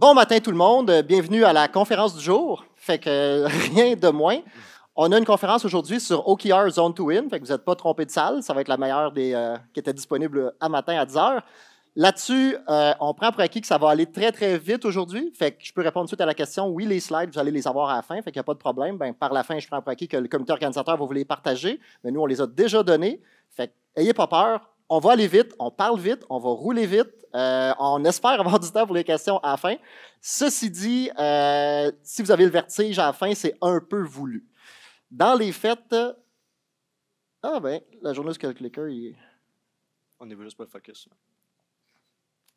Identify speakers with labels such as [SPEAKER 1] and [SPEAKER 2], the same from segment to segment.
[SPEAKER 1] Bon matin tout le monde, bienvenue à la conférence du jour. Fait que rien de moins. On a une conférence aujourd'hui sur OKR Zone to Win, fait que vous n'êtes pas trompé de salle, ça va être la meilleure qui était disponible à matin à 10h. Là-dessus, on prend pour acquis que ça va aller très très vite aujourd'hui, fait que je peux répondre tout de suite à la question. Oui, les slides, vous allez les avoir à la fin, fait qu'il n'y a pas de problème. Ben, par la fin, je prends pour acquis que le comité organisateur va vous les partager, mais nous, on les a déjà donnés. Fait que, ayez pas peur. On va aller vite, on parle vite, on va rouler vite. On espère avoir du temps pour les questions à la fin. Ceci dit, si vous avez le vertige à la fin, c'est un peu voulu. Dans les faits, la journée où le clicker,
[SPEAKER 2] On n'est juste pas le focus.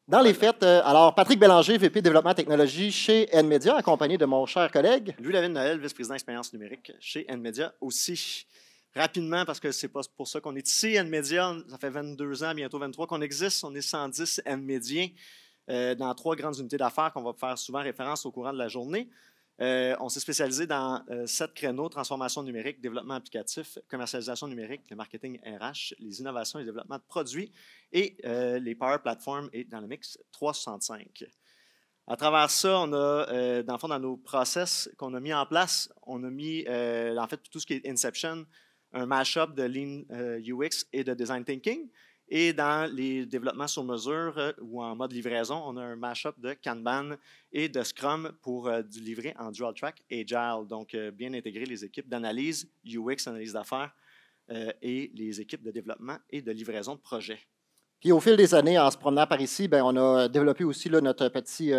[SPEAKER 1] Dans les faits, alors Patrick Bélanger, VP Développement Technologie chez NMedia, accompagné de mon cher collègue.
[SPEAKER 2] Louis-David Noël, vice-président expérience numérique chez NMedia aussi. Rapidement, parce que c'est pas pour ça qu'on est ici. NMedia, ça fait 22 ans, bientôt 23 qu'on existe. On est 110 NMediens dans 3 grandes unités d'affaires qu'on va faire souvent référence au courant de la journée. On s'est spécialisé dans 7 créneaux: transformation numérique, développement applicatif, commercialisation numérique, le marketing RH, les innovations et le développement de produits et les Power Platforms et dans le mix 365. À travers ça, on a, dans le fond, dans nos process qu'on a mis en place, on a mis, en fait, tout ce qui est Inception, un mash-up de Lean UX et de Design Thinking. Et dans les développements sur mesure ou en mode livraison, on a un mash-up de Kanban et de Scrum pour du livrer en dual track Agile. Donc, bien intégrer les équipes d'analyse, UX, analyse d'affaires et les équipes de développement et de livraison de projets.
[SPEAKER 1] Puis au fil des années, en se promenant par ici, ben, on a développé aussi là, notre petit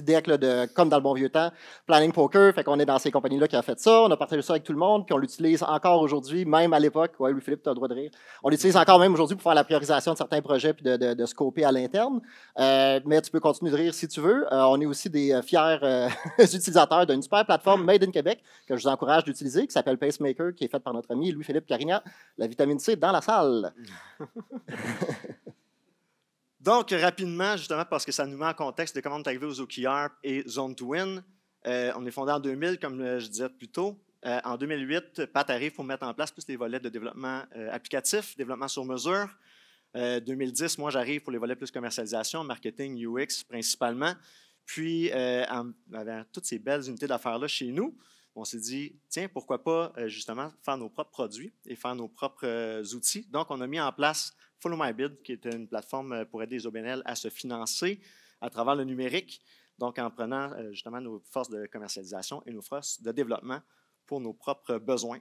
[SPEAKER 1] deck, là, comme dans le bon vieux temps, Planning Poker. Fait qu'on est dans ces compagnies-là qui a fait ça. On a partagé ça avec tout le monde, puis on l'utilise encore aujourd'hui, même à l'époque. Oui, Louis-Philippe, tu as le droit de rire. On l'utilise encore même aujourd'hui pour faire la priorisation de certains projets puis de scoper à l'interne. Mais tu peux continuer de rire si tu veux. On est aussi des fiers utilisateurs d'une super plateforme Made in Québec que je vous encourage d'utiliser, qui s'appelle Pacemaker, qui est faite par notre ami Louis-Philippe Carignan, la vitamine C dans la salle.
[SPEAKER 2] Donc, rapidement, justement, parce que ça nous met en contexte de comment on est arrivé aux OKR et Zone to Win. On est fondé en 2000, comme je disais plus tôt. En 2008, Pat arrive pour mettre en place plus les volets de développement applicatif, développement sur mesure. 2010, moi, j'arrive pour les volets plus commercialisation, marketing, UX principalement. Puis, avec toutes ces belles unités d'affaires-là chez nous, on s'est dit, tiens, pourquoi pas justement faire nos propres produits et faire nos propres outils. Donc, on a mis en place Follow My Bid, qui est une plateforme pour aider les OBNL à se financer à travers le numérique, donc en prenant justement nos forces de commercialisation et nos forces de développement pour nos propres besoins.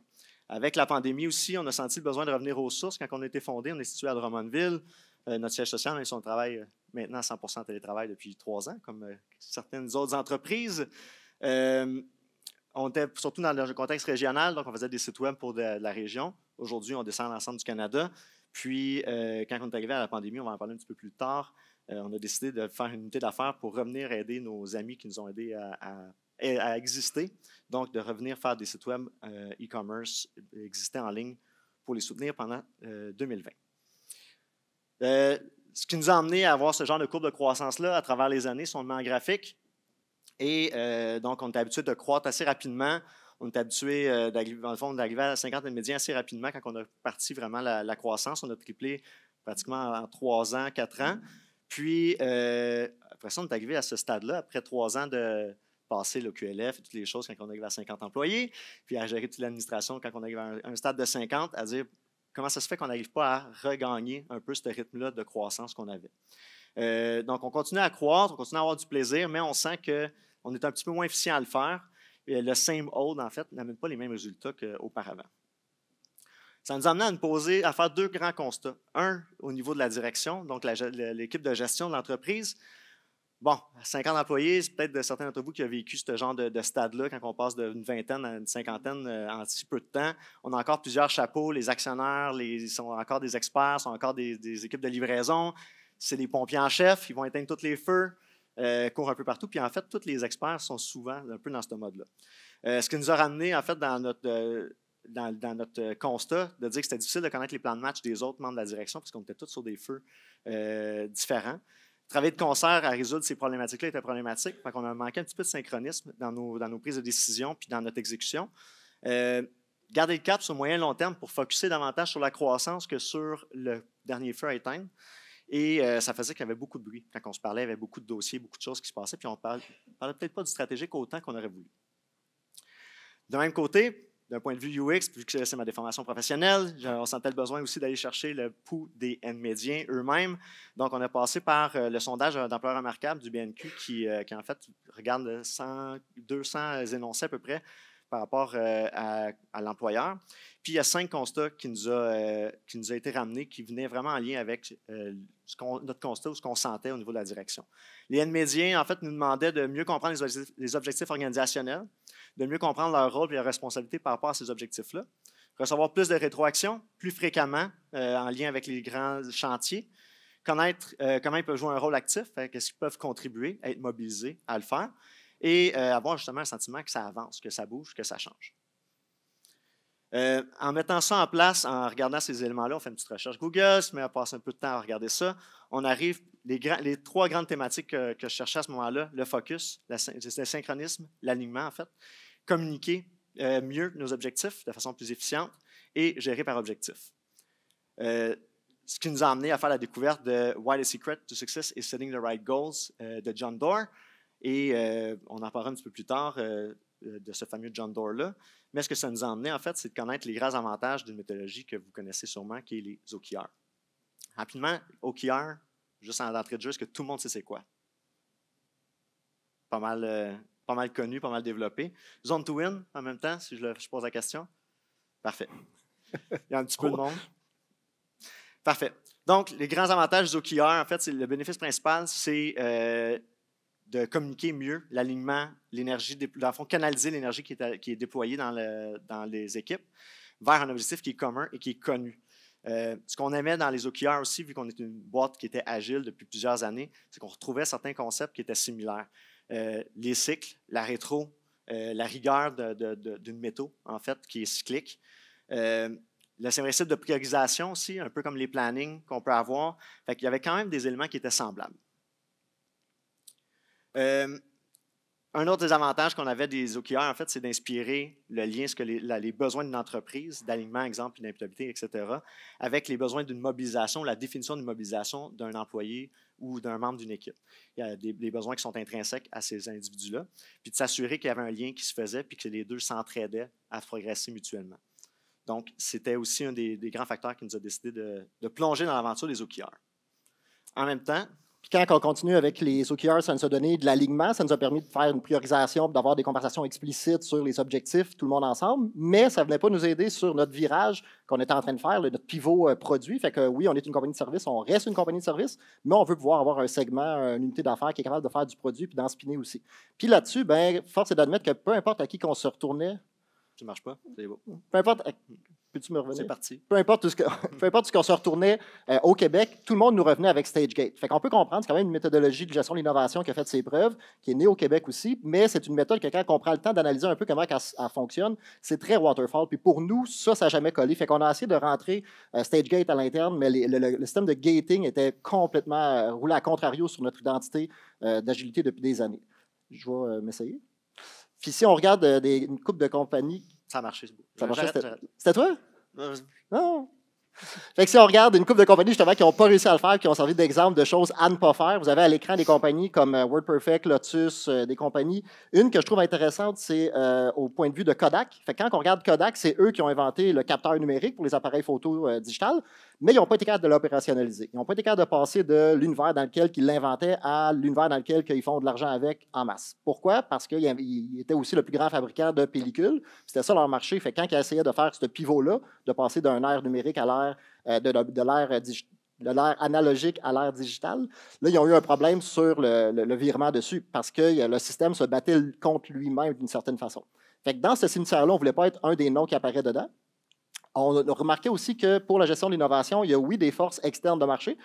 [SPEAKER 2] Avec la pandémie aussi, on a senti le besoin de revenir aux sources. Quand on a été fondé, on est situé à Drummondville. Notre siège social, on travaille maintenant à 100% télétravail depuis 3 ans, comme certaines autres entreprises. On était surtout dans le contexte régional, donc on faisait des sites web pour de la région. Aujourd'hui, on descend à l'ensemble du Canada. Puis, quand on est arrivé à la pandémie, on va en parler un petit peu plus tard, on a décidé de faire une unité d'affaires pour revenir aider nos amis qui nous ont aidés à exister. Donc, de revenir faire des sites web e-commerce exister en ligne pour les soutenir pendant 2020. Ce qui nous a amené à avoir ce genre de courbe de croissance-là à travers les années, si on le met en graphique. Et donc, on est habitué de croître assez rapidement. On est habitué, d'arriver à 50 médias assez rapidement quand on a parti vraiment la croissance. On a triplé pratiquement en 3 ans, 4 ans. Puis, après ça, on est arrivé à ce stade-là, après 3 ans de passer le QLF et toutes les choses quand on arrive à 50 employés, puis à gérer toute l'administration quand on arrive à un stade de 50, à dire comment ça se fait qu'on n'arrive pas à regagner un peu ce rythme-là de croissance qu'on avait. Donc, on continue à croître, on continue à avoir du plaisir, mais on sent qu'on est un petit peu moins efficient à le faire. Et le same old, en fait, n'amène pas les mêmes résultats qu'auparavant. Ça nous a amené à faire 2 grands constats. Un, au niveau de la direction, donc l'équipe de gestion de l'entreprise. Bon, 50 employés, c'est peut-être de certains d'entre vous qui ont vécu ce genre de stade-là, quand on passe d'une vingtaine à une cinquantaine en si peu de temps. On a encore plusieurs chapeaux, les actionnaires sont encore des experts, sont encore des équipes de livraison. C'est des pompiers en chef, ils vont éteindre tous les feux. Courent un peu partout. Puis en fait, tous les experts sont souvent un peu dans ce mode-là. Ce qui nous a ramené, en fait, dans notre constat, de dire que c'était difficile de connaître les plans de match des autres membres de la direction, parce qu'on était tous sur des feux différents. Travailler de concert à résoudre ces problématiques-là était problématique. Donc, on a manqué un petit peu de synchronisme dans nos prises de décision puis dans notre exécution. Garder le cap sur moyen et long terme pour focusser davantage sur la croissance que sur le dernier feu à éteindre. Et ça faisait qu'il y avait beaucoup de bruit. Quand on se parlait, il y avait beaucoup de dossiers, beaucoup de choses qui se passaient, puis on ne parlait peut-être pas du stratégique autant qu'on aurait voulu. De même côté, d'un point de vue UX, vu que c'est ma déformation professionnelle, on sentait le besoin aussi d'aller chercher le pouls des N-médiens eux-mêmes. Donc, on a passé par le sondage d'emploi remarquable du BNQ qui en fait, regarde 200 énoncés à peu près par rapport à l'employeur. Puis, il y a 5 constats qui nous a été ramenés qui venaient vraiment en lien avec notre constat ou ce qu'on sentait au niveau de la direction. Les N-médiens, en fait, nous demandaient de mieux comprendre les objectifs organisationnels, de mieux comprendre leur rôle et leurs responsabilités par rapport à ces objectifs-là, recevoir plus de rétroaction plus fréquemment en lien avec les grands chantiers, connaître comment ils peuvent jouer un rôle actif, qu'est-ce qu'ils peuvent contribuer, être mobilisés à le faire, et avoir justement un sentiment que ça avance, que ça bouge, que ça change. En mettant ça en place, en regardant ces éléments-là, on fait une petite recherche Google, se met à passer un peu de temps à regarder ça. On arrive, les 3 grandes thématiques que je cherchais à ce moment-là, le focus, le synchronisme, l'alignement en fait, communiquer mieux nos objectifs de façon plus efficiente et gérer par objectif. Ce qui nous a amené à faire la découverte de Why the Secret to Success is Setting the Right Goals de John Doerr. Et on en parlera un petit peu plus tard de ce fameux John Doerr-là. Mais ce que ça nous a amené, en fait, c'est de connaître les grands avantages d'une méthodologie que vous connaissez sûrement, qui est les OKR. Rapidement, OKR, juste en entrée de jeu, est-ce que tout le monde sait c'est quoi? Pas mal connu, pas mal développé. Zone to win, en même temps, si je pose la question. Parfait. Il y a un petit peu de monde. Parfait. Donc, les grands avantages des OKR, en fait, le bénéfice principal, c'est de communiquer mieux l'alignement, l'énergie, dans le fond, canaliser l'énergie qui est déployée dans les équipes vers un objectif qui est commun et qui est connu. Ce qu'on aimait dans les OKR aussi, vu qu'on est une boîte qui était agile depuis plusieurs années, c'est qu'on retrouvait certains concepts qui étaient similaires. Les cycles, la rétro, la rigueur d'une méthode, en fait, qui est cyclique. Le principe de priorisation aussi, un peu comme les plannings qu'on peut avoir. Fait qu'il y avait quand même des éléments qui étaient semblables. Un autre des avantages qu'on avait des OKR, en fait, c'est d'inspirer le lien, ce que les besoins d'une entreprise, d'alignement, exemple, d'imputabilité, etc., avec les besoins d'une mobilisation, la définition d'une mobilisation d'un employé ou d'un membre d'une équipe. Il y a des besoins qui sont intrinsèques à ces individus-là, puis de s'assurer qu'il y avait un lien qui se faisait, puis que les deux s'entraidaient à progresser mutuellement. Donc, c'était aussi un des grands facteurs qui nous a décidé de plonger dans l'aventure des OKR. En même temps,
[SPEAKER 1] puis quand on continue avec les OKR, ça nous a donné de l'alignement, ça nous a permis de faire une priorisation, d'avoir des conversations explicites sur les objectifs, tout le monde ensemble, mais ça ne venait pas nous aider sur notre virage qu'on était en train de faire, notre pivot produit. Fait que oui, on est une compagnie de service, on reste une compagnie de service, mais on veut pouvoir avoir un segment, une unité d'affaires qui est capable de faire du produit puis d'en spinner aussi. Puis là-dessus, ben, force est d'admettre que peu importe à qui qu'on se retournait,
[SPEAKER 2] ça ne marche pas, c'est beau.
[SPEAKER 1] Peu importe. Peux-tu me revenir?
[SPEAKER 2] C'est parti.
[SPEAKER 1] Peu importe ce qu'on se retournait au Québec, tout le monde nous revenait avec StageGate. Fait qu'on peut comprendre, c'est quand même une méthodologie de gestion de l'innovation qui a fait ses preuves, qui est née au Québec aussi, mais c'est une méthode que quand on prend le temps d'analyser un peu comment elle fonctionne, c'est très waterfall. Puis pour nous, ça n'a jamais collé. Fait qu'on a essayé de rentrer StageGate à l'interne, mais le système de gating était complètement roulé à contrario sur notre identité d'agilité depuis des années. Je vais m'essayer. Puis si on regarde une couple de compagnies.
[SPEAKER 2] Ça a marché, c'est beau.
[SPEAKER 1] Ça marchait, c'était toi?
[SPEAKER 2] Non.
[SPEAKER 1] Fait que si on regarde une couple de compagnies justement qui n'ont pas réussi à le faire, qui ont servi d'exemple de choses à ne pas faire, vous avez à l'écran des compagnies comme WordPerfect, Lotus, des compagnies. Une que je trouve intéressante, c'est au point de vue de Kodak. Fait que quand on regarde Kodak, c'est eux qui ont inventé le capteur numérique pour les appareils photo digital, mais ils n'ont pas été capables de l'opérationnaliser. Ils n'ont pas été capables de passer de l'univers dans lequel ils l'inventaient à l'univers dans lequel ils font de l'argent avec en masse. Pourquoi? Parce qu'ils étaient aussi le plus grand fabricant de pellicules. C'était ça leur marché. Fait que quand ils essayaient de faire ce pivot-là, de passer d'un ère numérique à l'ère de l'ère analogique à l'ère digitale, là, ils ont eu un problème sur le virement dessus parce que le système se battait contre lui-même d'une certaine façon. Fait que dans ce cimetière-là, on ne voulait pas être un des noms qui apparaît dedans. On a remarqué aussi que pour la gestion de l'innovation, il y a, oui, des forces externes de marché,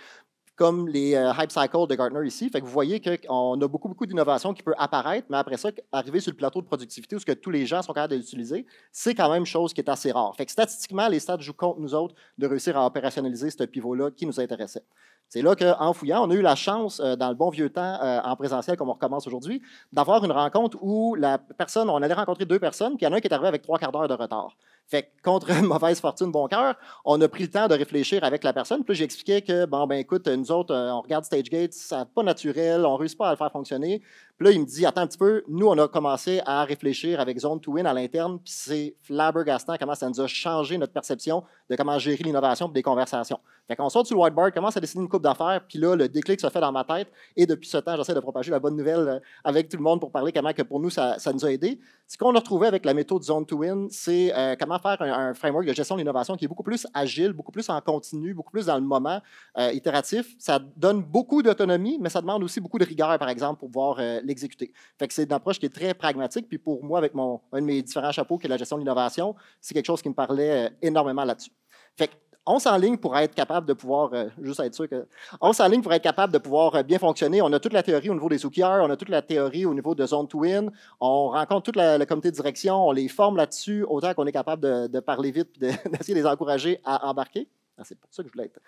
[SPEAKER 1] comme les Hype Cycle de Gartner ici. Fait que vous voyez qu'on a beaucoup d'innovation qui peut apparaître, mais après ça, arriver sur le plateau de productivité où ce que tous les gens sont capables de l'utiliser, c'est quand même chose qui est assez rare. Fait que statistiquement, les stats jouent contre nous autres de réussir à opérationnaliser ce pivot-là qui nous intéressait. C'est là qu'en fouillant, on a eu la chance, dans le bon vieux temps, en présentiel, comme on recommence aujourd'hui, d'avoir une rencontre où la personne, on allait rencontrer deux personnes, puis il y en a un qui est arrivé avec 3/4 d'heure de retard. Fait que, contre mauvaise fortune, bon cœur, on a pris le temps de réfléchir avec la personne. Puis là, j'expliquais que, bon, ben écoute, nous autres, on regarde StageGate, ça n'est pas naturel, on ne réussit pas à le faire fonctionner. Puis là, il me dit, attends un petit peu, nous, on a commencé à réfléchir avec Zone2Win à l'interne, puis c'est flabbergastant comment ça nous a changé notre perception de comment gérer l'innovation et des conversations. Fait qu'on saute sur le whiteboard, commence à dessiner une coupe d'affaires, puis là, le déclic se fait dans ma tête. Et depuis ce temps, j'essaie de propager la bonne nouvelle avec tout le monde pour parler comment que pour nous, ça nous a aidé. Ce qu'on a retrouvé avec la méthode Zone2Win, c'est comment faire un framework de gestion de l'innovation qui est beaucoup plus agile, beaucoup plus en continu, beaucoup plus dans le moment itératif. Ça donne beaucoup d'autonomie, mais ça demande aussi beaucoup de rigueur, par exemple, pour pouvoir l'exécuter. Fait que c'est une approche qui est très pragmatique. Puis pour moi, avec un de mes différents chapeaux, qui est la gestion de l'innovation, c'est quelque chose qui me parlait énormément là-dessus. Fait que on s'enligne pour être capable de pouvoir, juste être sûr que, on s'enligne pour être capable de pouvoir bien fonctionner. On a toute la théorie au niveau des OKR, on a toute la théorie au niveau de Zone2Win, on rencontre tout le comité de direction, on les forme là-dessus, autant qu'on est capable de parler vite et d'essayer de les encourager à embarquer. Ah, c'est pour ça que je voulais être.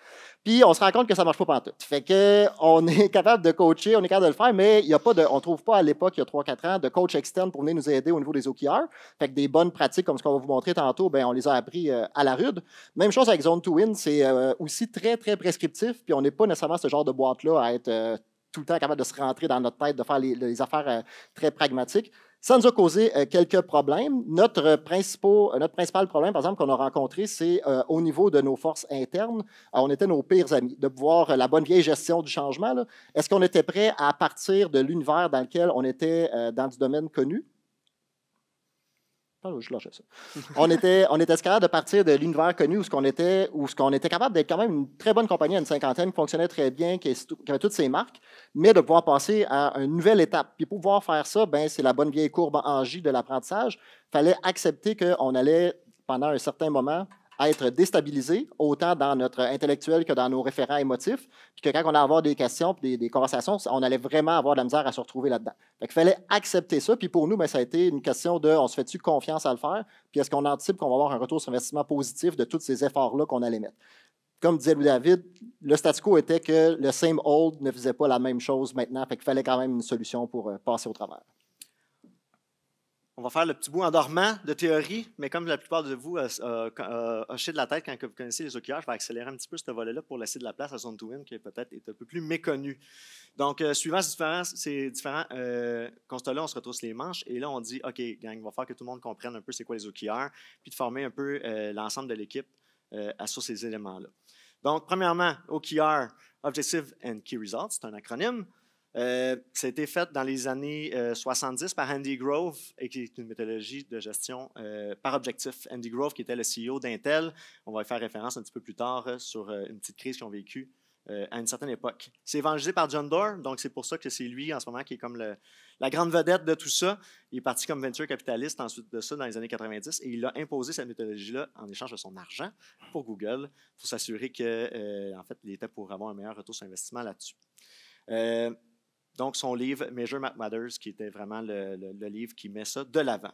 [SPEAKER 1] Puis, on se rend compte que ça ne marche pas pantoute. Fait qu'on est capable de coacher, on est capable de le faire, mais il y a pas on ne trouve pas à l'époque, il y a 3-4 ans, de coach externe pour venir nous aider au niveau des OKR. Fait que des bonnes pratiques, comme ce qu'on va vous montrer tantôt, ben, on les a appris à la rude. Même chose avec Zone2Win, c'est aussi très, très prescriptif, puis on n'est pas nécessairement ce genre de boîte-là à être tout le temps capable de se rentrer dans notre tête, de faire les affaires très pragmatiques. Ça nous a causé quelques problèmes. Notre principal problème, par exemple, qu'on a rencontré, c'est au niveau de nos forces internes. On était nos pires amis. De pouvoir la bonne vieille gestion du changement. Est-ce qu'on était prêt à partir de l'univers dans lequel on était dans du domaine connu? Je lâchais ça. On était capable de partir de l'univers connu où ce qu'on était capable d'être quand même une très bonne compagnie à une cinquantaine qui fonctionnait très bien, qui avait toutes ses marques, mais de pouvoir passer à une nouvelle étape. Puis pour pouvoir faire ça, ben, c'est la bonne vieille courbe en J de l'apprentissage. Il fallait accepter qu'on allait, pendant un certain moment, être déstabilisé, autant dans notre intellectuel que dans nos référents émotifs, puis que quand on allait avoir des questions et des conversations, on allait vraiment avoir de la misère à se retrouver là-dedans. Fait qu'il fallait accepter ça, puis pour nous, bien, ça a été une question de on se fait-tu confiance à le faire, puis est-ce qu'on anticipe qu'on va avoir un retour sur investissement positif de tous ces efforts-là qu'on allait mettre. Comme disait Louis-David, le statu quo était que le same old ne faisait pas la même chose maintenant, fait qu'il fallait quand même une solution pour passer au travers.
[SPEAKER 2] On va faire le petit bout en dormant de théorie, mais comme la plupart de vous hochez de la tête quand vous connaissez les OKR, je vais accélérer un petit peu ce volet-là pour laisser de la place à Zone2Win qui peut-être est un peu plus méconnu. Donc, suivant ces différents constats-là, on se retrousse les manches et là, on dit, OK, gang, il va falloir que tout le monde comprenne un peu c'est quoi les OKR, puis de former un peu l'ensemble de l'équipe sur ces éléments-là. Donc, premièrement, OKR, Objective and Key Results, c'est un acronyme. Ça a été fait dans les années 70 par Andy Grove, et qui est une méthodologie de gestion par objectif. Andy Grove, qui était le CEO d'Intel, on va y faire référence un petit peu plus tard sur une petite crise qu'ils ont vécue à une certaine époque. C'est évangélisé par John Doerr, donc c'est pour ça que c'est lui en ce moment qui est comme la grande vedette de tout ça. Il est parti comme venture capitaliste ensuite de ça dans les années 90 et il a imposé cette méthodologie-là en échange de son argent pour Google pour s'assurer qu'en fait, il était pour avoir un meilleur retour sur investissement là-dessus. Donc, son livre Measure Matters, qui était vraiment le livre qui met ça de l'avant.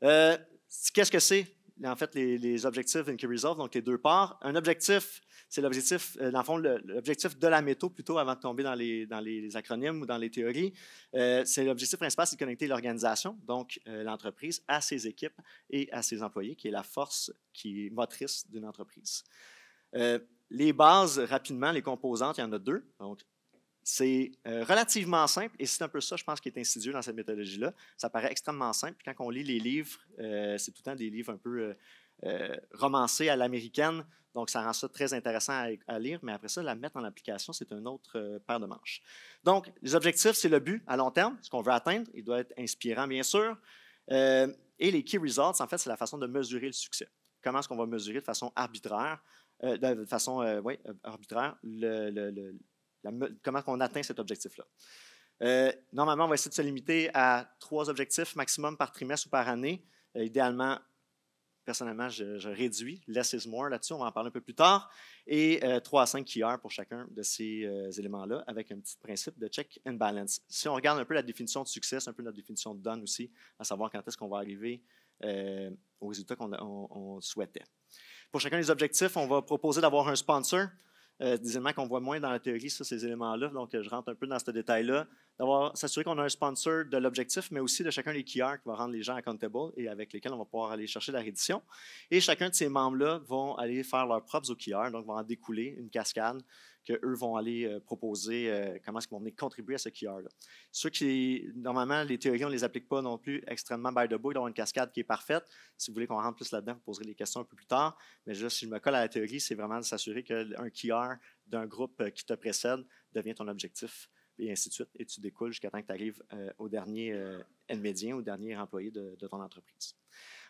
[SPEAKER 2] Qu'est-ce que c'est? En fait, les objectifs and key results, donc les deux parts. Un objectif, c'est l'objectif, dans le fond, l'objectif de la méthode, plutôt avant de tomber dans les acronymes ou dans les théories. C'est l'objectif principal, c'est de connecter l'organisation, donc l'entreprise, à ses équipes et à ses employés, qui est la force qui est motrice d'une entreprise. Les bases, rapidement, les composantes, il y en a deux. Donc, c'est relativement simple et c'est un peu ça, je pense, qui est insidieux dans cette méthodologie-là. Ça paraît extrêmement simple. Puis quand on lit les livres, c'est tout le temps des livres un peu romancés à l'américaine. Donc, ça rend ça très intéressant à lire. Mais après ça, la mettre en application, c'est une autre paire de manches. Donc, les objectifs, c'est le but à long terme, ce qu'on veut atteindre. Il doit être inspirant, bien sûr. Et les key results, en fait, c'est la façon de mesurer le succès. Comment est-ce qu'on va mesurer de façon arbitraire, arbitraire comment on atteint cet objectif-là. Normalement, on va essayer de se limiter à 3 objectifs maximum par trimestre ou par année. Idéalement, personnellement, je réduis. Less is more là-dessus, on va en parler un peu plus tard. Et 3 à 5 key pour chacun de ces éléments-là, avec un petit principe de check and balance. Si on regarde un peu la définition de succès, c'est un peu notre définition de done aussi, à savoir quand est-ce qu'on va arriver aux résultats qu'on souhaitait. Pour chacun des objectifs, on va proposer d'avoir un sponsor. des éléments qu'on voit moins dans la théorie, ça, ces éléments-là. Donc, je rentre un peu dans ce détail-là. S'assurer qu'on a un sponsor de l'objectif, mais aussi de chacun des key qui va rendre les gens accountable et avec lesquels on va pouvoir aller chercher la reddition. Et chacun de ces membres-là vont aller faire leurs propres OKR, donc vont en découler une cascade qu'eux vont aller proposer comment est-ce qu'ils vont venir contribuer à ce OKR-là. Ceux qui, normalement, les théories, on ne les applique pas non plus extrêmement by the book, d'avoir une cascade qui est parfaite. Si vous voulez qu'on rentre plus là-dedans, vous poserez les questions un peu plus tard. Mais juste, si je me colle à la théorie, c'est vraiment de s'assurer qu'un KR d'un groupe qui te précède devient ton objectif, et ainsi de suite. Et tu découles jusqu'à temps que tu arrives au dernier N-médien, au dernier employé de ton entreprise.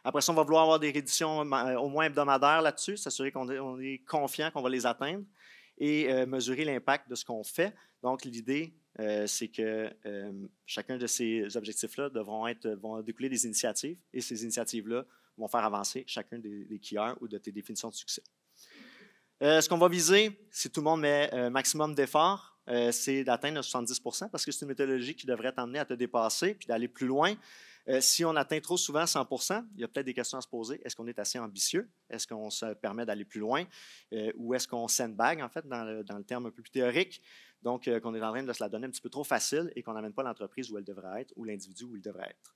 [SPEAKER 2] Après ça, on va vouloir avoir des réditions au moins hebdomadaires là-dessus, s'assurer qu'on est confiant qu'on va les atteindre et mesurer l'impact de ce qu'on fait. Donc, l'idée, c'est que chacun de ces objectifs-là vont découler des initiatives et ces initiatives-là vont faire avancer chacun des keyers ou de tes définitions de succès. Ce qu'on va viser, si tout le monde met maximum d'efforts, c'est d'atteindre le 70 % parce que c'est une méthodologie qui devrait t'emmener à te dépasser puis d'aller plus loin. Si on atteint trop souvent 100 %, il y a peut-être des questions à se poser. Est-ce qu'on est assez ambitieux? Est-ce qu'on se permet d'aller plus loin? Ou est-ce qu'on sandbag, en fait, dans le terme un peu plus théorique? Donc, qu'on est en train de se la donner un petit peu trop facile et qu'on n'amène pas l'entreprise où elle devrait être ou l'individu où il devrait être.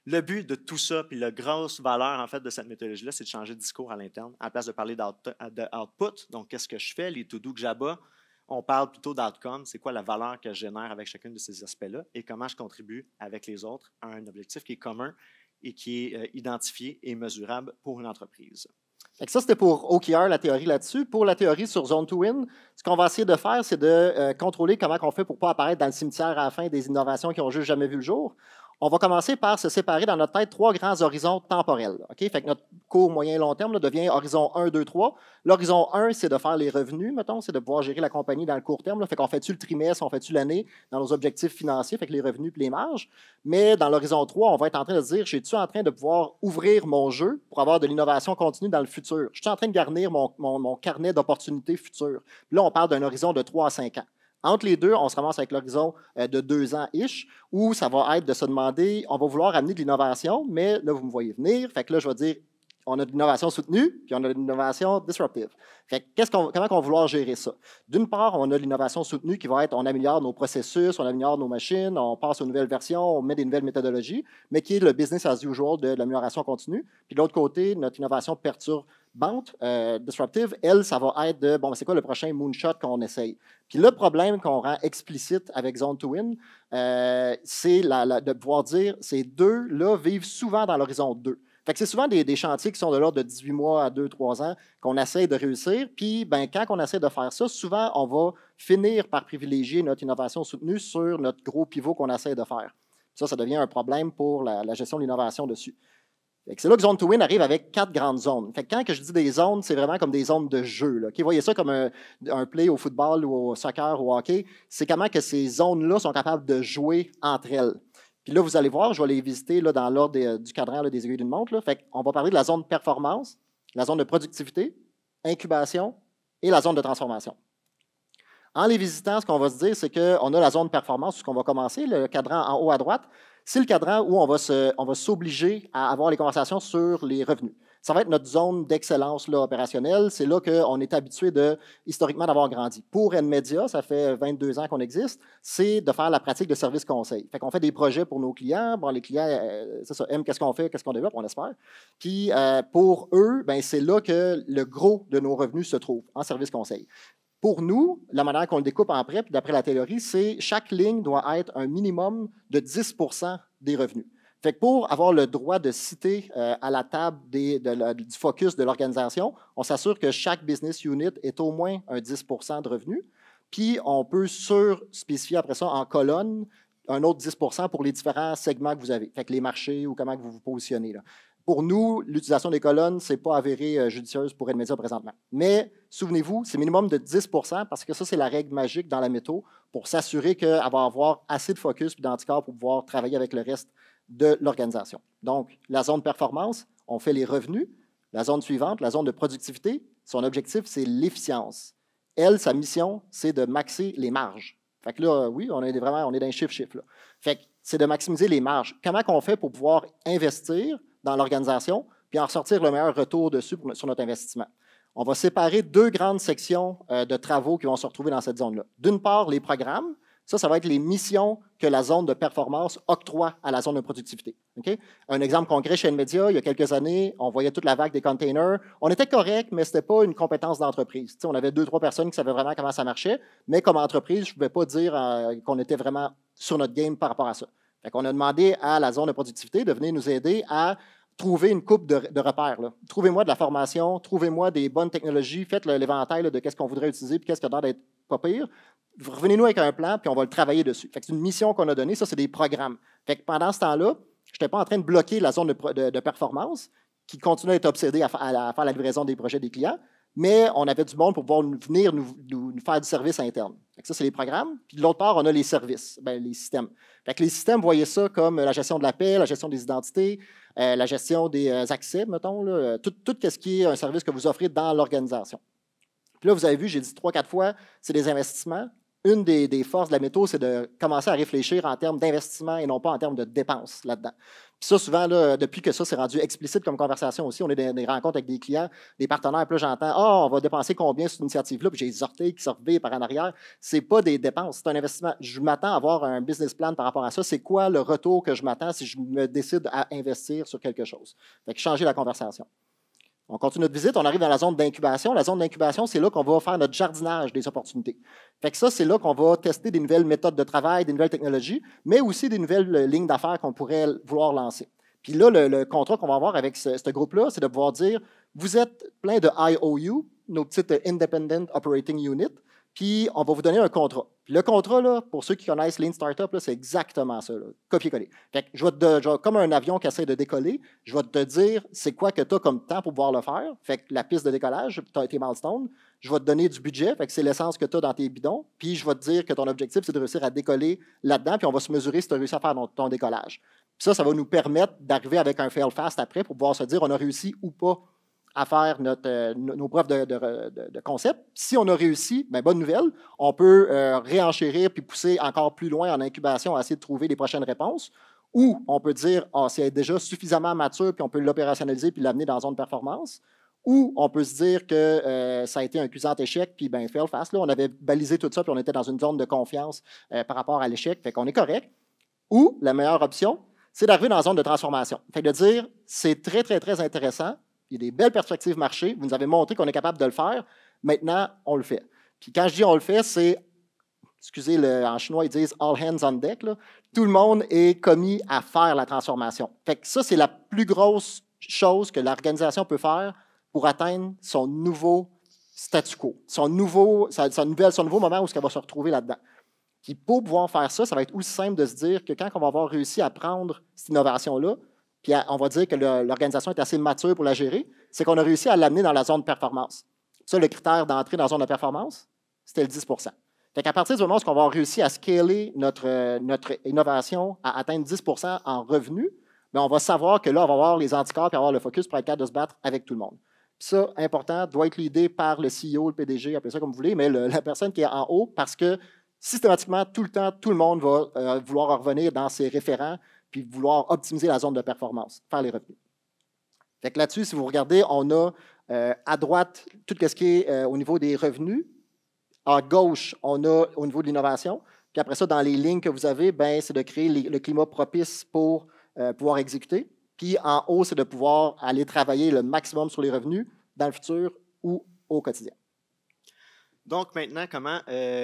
[SPEAKER 2] Le but de tout ça, puis la grosse valeur en fait de cette méthodologie-là, c'est de changer de discours à l'interne. À la place de parler d'output, donc qu'est-ce que je fais, les to-do que j'abats, on parle plutôt d'outcome, c'est quoi la valeur que je génère avec chacun de ces aspects-là et comment je contribue avec les autres à un objectif qui est commun et qui est identifié et mesurable pour une entreprise.
[SPEAKER 1] Ça, c'était pour OKR, la théorie là-dessus. Pour la théorie sur Zone to Win, ce qu'on va essayer de faire, c'est de contrôler comment on fait pour ne pas apparaître dans le cimetière à la fin des innovations qui n'ont juste jamais vu le jour. On va commencer par se séparer dans notre tête 3 grands horizons temporels. Okay? Fait que notre court, moyen et long terme là, devient horizon 1, 2, 3. L'horizon 1, c'est de faire les revenus, mettons, c'est de pouvoir gérer la compagnie dans le court terme. Là. Fait qu'on fait-tu le trimestre, on fait-tu l'année dans nos objectifs financiers, fait que les revenus et les marges. Mais dans l'horizon 3, on va être en train de se dire, je suis en train de pouvoir ouvrir mon jeu pour avoir de l'innovation continue dans le futur? Je suis en train de garnir mon carnet d'opportunités futures. Puis là, on parle d'un horizon de 3 à 5 ans. Entre les deux, on se ramasse avec l'horizon de 2 ans-ish, où ça va être de se demander, on va vouloir amener de l'innovation, mais là, vous me voyez venir, fait que là, je vais dire, on a de l'innovation soutenue, puis on a de l'innovation disruptive. Fait que comment on va vouloir gérer ça? D'une part, on a l'innovation soutenue qui va être, on améliore nos processus, on améliore nos machines, on passe aux nouvelles versions, on met des nouvelles méthodologies, mais qui est le business as usual de l'amélioration continue. Puis de l'autre côté, notre innovation perturbante, disruptive, elle, ça va être de, bon, c'est quoi le prochain moonshot qu'on essaye? Puis le problème qu'on rend explicite avec Zone to Win, c'est de pouvoir dire, ces deux-là vivent souvent dans l'horizon 2. Fait que c'est souvent des chantiers qui sont de l'ordre de 18 mois à 2-3 ans qu'on essaie de réussir. Puis, quand on essaie de faire ça, souvent, on va finir par privilégier notre innovation soutenue sur notre gros pivot qu'on essaie de faire. Ça devient un problème pour la gestion de l'innovation dessus. C'est là que Zone to Win arrive avec 4 grandes zones. Fait que quand je dis des zones, c'est vraiment comme des zones de jeu. Là. Okay? Voyez ça comme un play au football ou au soccer ou au hockey. C'est comment que ces zones-là sont capables de jouer entre elles. Puis là, vous allez voir, je vais les visiter là, dans l'ordre du cadran là, des aiguilles d'une montre. Là. Fait on va parler de la zone de performance, la zone de productivité, incubation et la zone de transformation. En les visitant, ce qu'on va se dire, c'est qu'on a la zone de performance, ce qu'on va commencer, le cadran en haut à droite. C'est le cadran où on va s'obliger à avoir les conversations sur les revenus. Ça va être notre zone d'excellence opérationnelle. C'est là qu'on est habitué historiquement d'avoir grandi. Pour NMedia, ça fait 22 ans qu'on existe, c'est de faire la pratique de service conseil. Fait qu'on fait des projets pour nos clients. Bon, les clients, c'est ça, aiment qu'est-ce qu'on fait, qu'est-ce qu'on développe, on espère. Puis pour eux, c'est là que le gros de nos revenus se trouve, en service conseil. Pour nous, la manière qu'on le découpe en prêt, puis d'après la théorie, c'est chaque ligne doit être un minimum de 10 % des revenus. Fait que pour avoir le droit de citer à la table du focus de l'organisation, on s'assure que chaque business unit est au moins un 10 % de revenus. Puis on peut spécifier après ça en colonne un autre 10 % pour les différents segments que vous avez. Fait que les marchés ou comment vous vous positionnez là. Pour nous, l'utilisation des colonnes, ce n'est pas avéré judicieuse pour NMedia présentement. Mais souvenez-vous, c'est minimum de 10 % parce que ça, c'est la règle magique dans la métho pour s'assurer qu'elle va avoir assez de focus et d'anticorps pour pouvoir travailler avec le reste de l'organisation. Donc, la zone performance, on fait les revenus. La zone suivante, la zone de productivité, son objectif, c'est l'efficience. Elle, sa mission, c'est de maxer les marges. Fait que là, oui, on est dans un chiffre là. Fait que c'est de maximiser les marges. Comment on fait pour pouvoir investir dans l'organisation puis en ressortir le meilleur retour dessus sur notre investissement? On va séparer deux grandes sections de travaux qui vont se retrouver dans cette zone-là. D'une part, les programmes. Ça va être les missions que la zone de performance octroie à la zone de productivité. Okay? Un exemple concret chez NVIDIA, il y a quelques années, on voyait toute la vague des containers. On était correct, mais ce n'était pas une compétence d'entreprise. On avait 2-3 personnes qui savaient vraiment comment ça marchait, mais comme entreprise, je ne pouvais pas dire qu'on était vraiment sur notre game par rapport à ça. On a demandé à la zone de productivité de venir nous aider à trouver une coupe de repères. Trouvez-moi de la formation, trouvez-moi des bonnes technologies, faites l'éventail de qu'est-ce qu'on voudrait utiliser et qu'est-ce qui a l'air d'être pas pire. Revenez-nous avec un plan, puis on va le travailler dessus. C'est une mission qu'on a donnée, ça, c'est des programmes. Pendant ce temps-là, je n'étais pas en train de bloquer la zone de performance qui continue à être obsédée à faire la livraison des projets des clients, mais on avait du monde pour pouvoir venir nous faire du service interne. Ça, c'est les programmes. Puis de l'autre part, on a les services, les systèmes. Les systèmes, voyez ça comme la gestion de la paix, la gestion des identités, la gestion des accès, mettons, là, tout ce qui est un service que vous offrez dans l'organisation. Puis là, vous avez vu, j'ai dit 3-4 fois, c'est des investissements. Une des forces de la méthode, c'est de commencer à réfléchir en termes d'investissement et non pas en termes de dépenses là-dedans. Puis ça, souvent, là, depuis que ça s'est rendu explicite comme conversation aussi, on est dans des rencontres avec des clients, des partenaires, puis là, j'entends « Ah, on va dépenser combien sur cette initiative-là? » Puis j'ai les orteils qui sortent par en arrière. Ce n'est pas des dépenses, c'est un investissement. Je m'attends à avoir un business plan par rapport à ça. C'est quoi le retour que je m'attends si je me décide à investir sur quelque chose? Fait que changer la conversation. On continue notre visite, on arrive dans la zone d'incubation. La zone d'incubation, c'est là qu'on va faire notre jardinage des opportunités. Fait que ça, c'est là qu'on va tester des nouvelles méthodes de travail, des nouvelles technologies, mais aussi des nouvelles lignes d'affaires qu'on pourrait vouloir lancer. Puis là, le contrat qu'on va avoir avec ce groupe-là, c'est de pouvoir dire, vous êtes plein de IOU, nos petites Independent Operating Unit, puis on va vous donner un contrat. Puis le contrat, là, pour ceux qui connaissent Lean Startup, c'est exactement ça, copier-coller. Fait que je vais comme un avion qui essaie de décoller, je vais te dire c'est quoi que tu as comme temps pour pouvoir le faire. Fait que la piste de décollage, tu as tes milestones, je vais te donner du budget, fait que c'est l'essence que tu as dans tes bidons, puis je vais te dire que ton objectif, c'est de réussir à décoller là-dedans, puis on va se mesurer si tu as réussi à faire ton décollage. Puis ça va nous permettre d'arriver avec un fail fast après pour pouvoir se dire on a réussi ou pas à faire nos preuves de concept. Si on a réussi, bien, bonne nouvelle, on peut réenchérir puis pousser encore plus loin en incubation à essayer de trouver les prochaines réponses. Ou on peut dire, c'est déjà suffisamment mature puis on peut l'opérationnaliser puis l'amener dans une zone de performance. Ou on peut se dire que ça a été un cuisant échec puis ben fail fast. Là, on avait balisé tout ça puis on était dans une zone de confiance par rapport à l'échec. Fait qu'on est correct. Ou la meilleure option, c'est d'arriver dans la zone de transformation. Fait que de dire, c'est très, très, très intéressant. Il y a des belles perspectives marché. Vous nous avez montré qu'on est capable de le faire. Maintenant, on le fait. Puis quand je dis on le fait, c'est, excusez, en chinois, ils disent all hands on deck. Là. Tout le monde est commis à faire la transformation. Fait que ça, c'est la plus grosse chose que l'organisation peut faire pour atteindre son nouveau statu quo, son nouveau moment où elle va se retrouver là-dedans. Puis pour pouvoir faire ça, ça va être aussi simple de se dire que quand on va avoir réussi à prendre cette innovation-là, puis on va dire que l'organisation est assez mature pour la gérer, c'est qu'on a réussi à l'amener dans la zone de performance. Ça, le critère d'entrée dans la zone de performance, c'était le 10 %. Fait qu'à partir du moment où on va avoir réussi à scaler notre innovation à atteindre 10 % en revenus, bien, on va savoir que là, on va avoir les anticorps et avoir le focus pour être capable de se battre avec tout le monde. Puis ça, important, doit être l'idée par le CEO, le PDG, appelez ça comme vous voulez, mais la personne qui est en haut, parce que systématiquement, tout le temps, tout le monde va vouloir revenir dans ses référents puis vouloir optimiser la zone de performance, faire les revenus. Fait que là-dessus, si vous regardez, on a à droite tout ce qui est au niveau des revenus. À gauche, on a au niveau de l'innovation. Puis après ça, dans les lignes que vous avez, c'est de créer le climat propice pour pouvoir exécuter. Puis en haut, c'est de pouvoir aller travailler le maximum sur les revenus dans le futur ou au quotidien.
[SPEAKER 2] Donc, maintenant, comment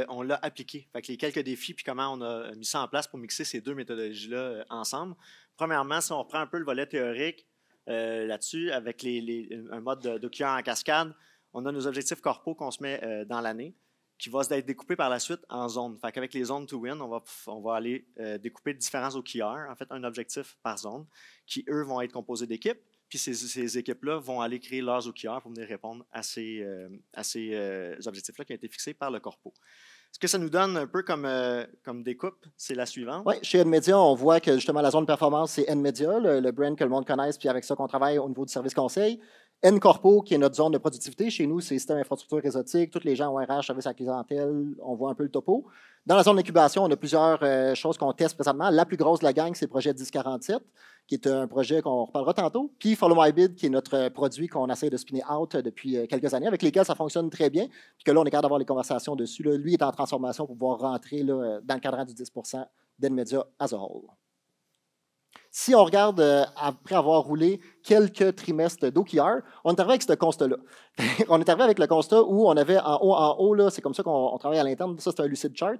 [SPEAKER 2] on l'a appliqué? Fait que les quelques défis, puis comment on a mis ça en place pour mixer ces deux méthodologies-là ensemble. Premièrement, si on reprend un peu le volet théorique là-dessus, avec un mode d'OKR en cascade, on a nos objectifs corpaux qu'on se met dans l'année, qui va être découpé par la suite en zones. Fait qu'avec les zones to win, on va aller découper différents OKR, en fait, un objectif par zone, qui, eux, vont être composés d'équipes. Puis ces équipes-là vont aller créer leurs OKR pour venir répondre à ces objectifs-là qui ont été fixés par le corpo. Ce que ça nous donne un peu comme découpe, c'est la suivante.
[SPEAKER 1] Oui, chez NMedia, on voit que justement la zone de performance, c'est NMedia, le brand que le monde connaisse, puis avec ça qu'on travaille au niveau du service conseil. N-Corpo, qui est notre zone de productivité. Chez nous, c'est système infrastructure réseautique. Tous les gens ont RH, service à la clientèle. On voit un peu le topo. Dans la zone d'incubation, on a plusieurs choses qu'on teste présentement. La plus grosse de la gang, c'est le projet 1047, qui est un projet qu'on reparlera tantôt. Puis Follow My Bid, qui est notre produit qu'on essaie de spinner out depuis quelques années, avec lesquels ça fonctionne très bien. Puis que là, on est capable d'avoir les conversations dessus. Là. Lui est en transformation pour pouvoir rentrer là, dans le cadran du 10 d'NVIDIA as a whole. Si on regarde, après avoir roulé quelques trimestres d'OKR, on est arrivé avec ce constat-là. On est arrivé avec le constat où on avait en haut là, c'est comme ça qu'on travaille à l'interne, ça c'est un lucid chart.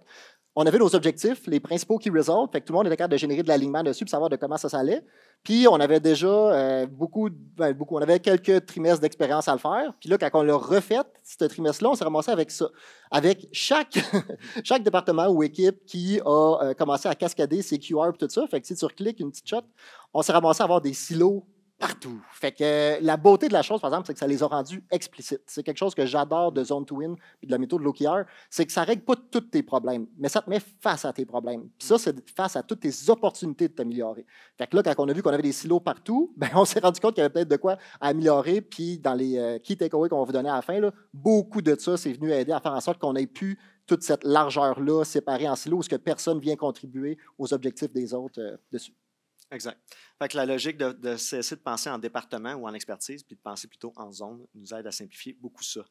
[SPEAKER 1] On avait nos objectifs, les principaux key results, fait que tout le monde était capable de générer de l'alignement dessus pour savoir de comment ça allait. Puis on avait déjà on avait quelques trimestres d'expérience à le faire. Puis là, quand on l'a refait, ce trimestre-là, on s'est ramassé avec ça. Avec chaque département ou équipe qui a commencé à cascader ses QR et tout ça. Fait que si tu recliques une petite shot, on s'est ramassé à avoir des silos partout. Fait que la beauté de la chose, par exemple, c'est que ça les a rendus explicites. C'est quelque chose que j'adore de Zone to Win et de la méthode de l'OKR, c'est que ça ne règle pas tous tes problèmes, mais ça te met face à tes problèmes. Puis ça, c'est face à toutes tes opportunités de t'améliorer. Fait que là, quand on a vu qu'on avait des silos partout, ben, on s'est rendu compte qu'il y avait peut-être de quoi améliorer. Puis dans les key takeaways qu'on va vous donner à la fin, là, beaucoup de ça, c'est venu aider à faire en sorte qu'on ait pu toute cette largeur-là séparée en silos, où ce que personne vient contribuer aux objectifs des autres dessus.
[SPEAKER 2] Exact. Fait que la logique de cesser de penser en département ou en expertise, puis de penser plutôt en zone, nous aide à simplifier beaucoup ça.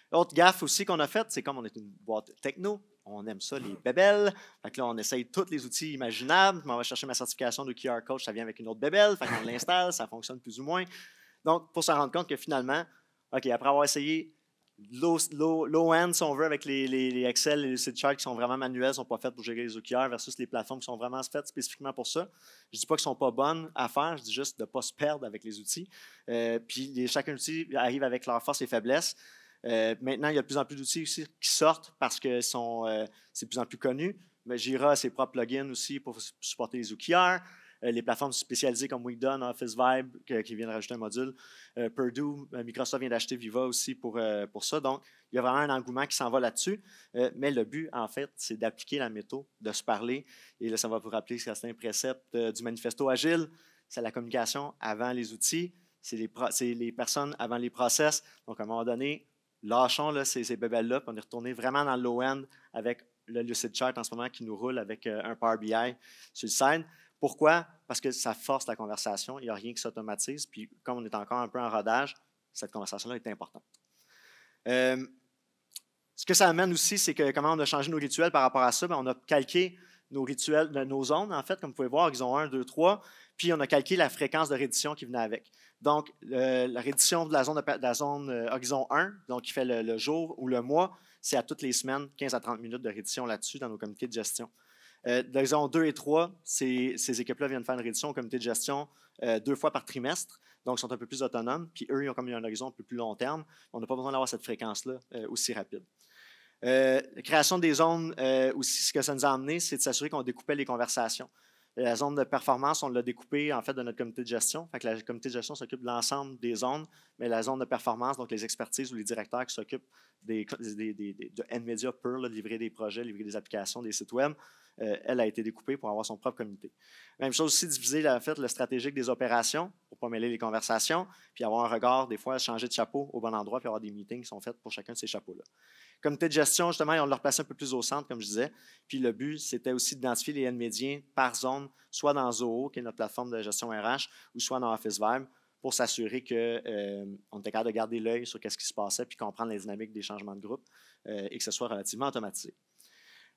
[SPEAKER 2] L'autre gaffe aussi qu'on a faite, c'est comme on est une boîte techno, on aime ça, les bébelles. Fait que là, on essaye tous les outils imaginables. On va chercher ma certification de QR Coach, ça vient avec une autre bébelle. Fait qu'on l'installe, ça fonctionne plus ou moins. Donc, pour se rendre compte que finalement, OK, après avoir essayé low-end, si on veut, avec les Excel et les lucid charts qui sont vraiment manuels, ne sont pas faites pour gérer les OKR versus les plateformes qui sont vraiment faites spécifiquement pour ça. Je ne dis pas qu'elles ne sont pas bonnes à faire, je dis juste de ne pas se perdre avec les outils. Puis chacun outil arrive avec leurs forces et faiblesses. Maintenant, il y a de plus en plus d'outils aussi qui sortent parce que c'est de plus en plus connu. Mais Jira a ses propres plugins aussi pour supporter les OKR. Les plateformes spécialisées comme Weekdone, Office Vibe, qui viennent rajouter un module. Purdue, Microsoft vient d'acheter Viva aussi pour ça. Donc, il y a vraiment un engouement qui s'en va là-dessus. Mais le but, en fait, c'est d'appliquer la méthode, de se parler. Et là, ça va vous rappeler que c'est un précepte du manifesto agile. C'est la communication avant les outils. C'est les personnes avant les process. Donc, à un moment donné, lâchons là, ces bébelles-là. On est retourné vraiment dans le low-end avec le Lucid Chart en ce moment qui nous roule avec un Power BI sur le side. Pourquoi? Parce que ça force la conversation. Il n'y a rien qui s'automatise. Puis, comme on est encore un peu en rodage, cette conversation-là est importante. Ce que ça amène aussi, c'est que comment on a changé nos rituels par rapport à ça. Bien, on a calqué nos rituels, nos zones, en fait, comme vous pouvez voir, ils ont 1, 2, 3. Puis, on a calqué la fréquence de reddition qui venait avec. Donc, la reddition de la zone horizon 1, donc qui fait le jour ou le mois, c'est à toutes les semaines, 15 à 30 minutes de reddition là-dessus dans nos comités de gestion. L'horizon 2 et 3, ces équipes-là viennent faire une reddition au comité de gestion 2 fois par trimestre, donc ils sont un peu plus autonomes, puis eux, ils ont comme un horizon un peu plus long terme. On n'a pas besoin d'avoir cette fréquence-là aussi rapide. La création des zones aussi, ce que ça nous a amené, c'est de s'assurer qu'on découpait les conversations. La zone de performance, on l'a découpée en fait de notre comité de gestion. Fait que le comité de gestion s'occupe de l'ensemble des zones, mais la zone de performance, donc les expertises ou les directeurs qui s'occupent de NVIDIA pur, de livrer des projets, livrer des applications, des sites web, elle a été découpée pour avoir son propre comité. Même chose aussi, diviser en fait, le stratégique des opérations pour ne pas mêler les conversations, puis avoir un regard, des fois, changer de chapeau au bon endroit, puis avoir des meetings qui sont faits pour chacun de ces chapeaux-là. Comité de gestion, justement, on l'a replacé un peu plus au centre, comme je disais. Puis le but, c'était aussi d'identifier les N-médiens par zone, soit dans Zoho, qui est notre plateforme de gestion RH, ou soit dans Office Vibe, pour s'assurer qu'on était capable de garder l'œil sur ce qui se passait, puis comprendre les dynamiques des changements de groupe, et que ce soit relativement automatisé.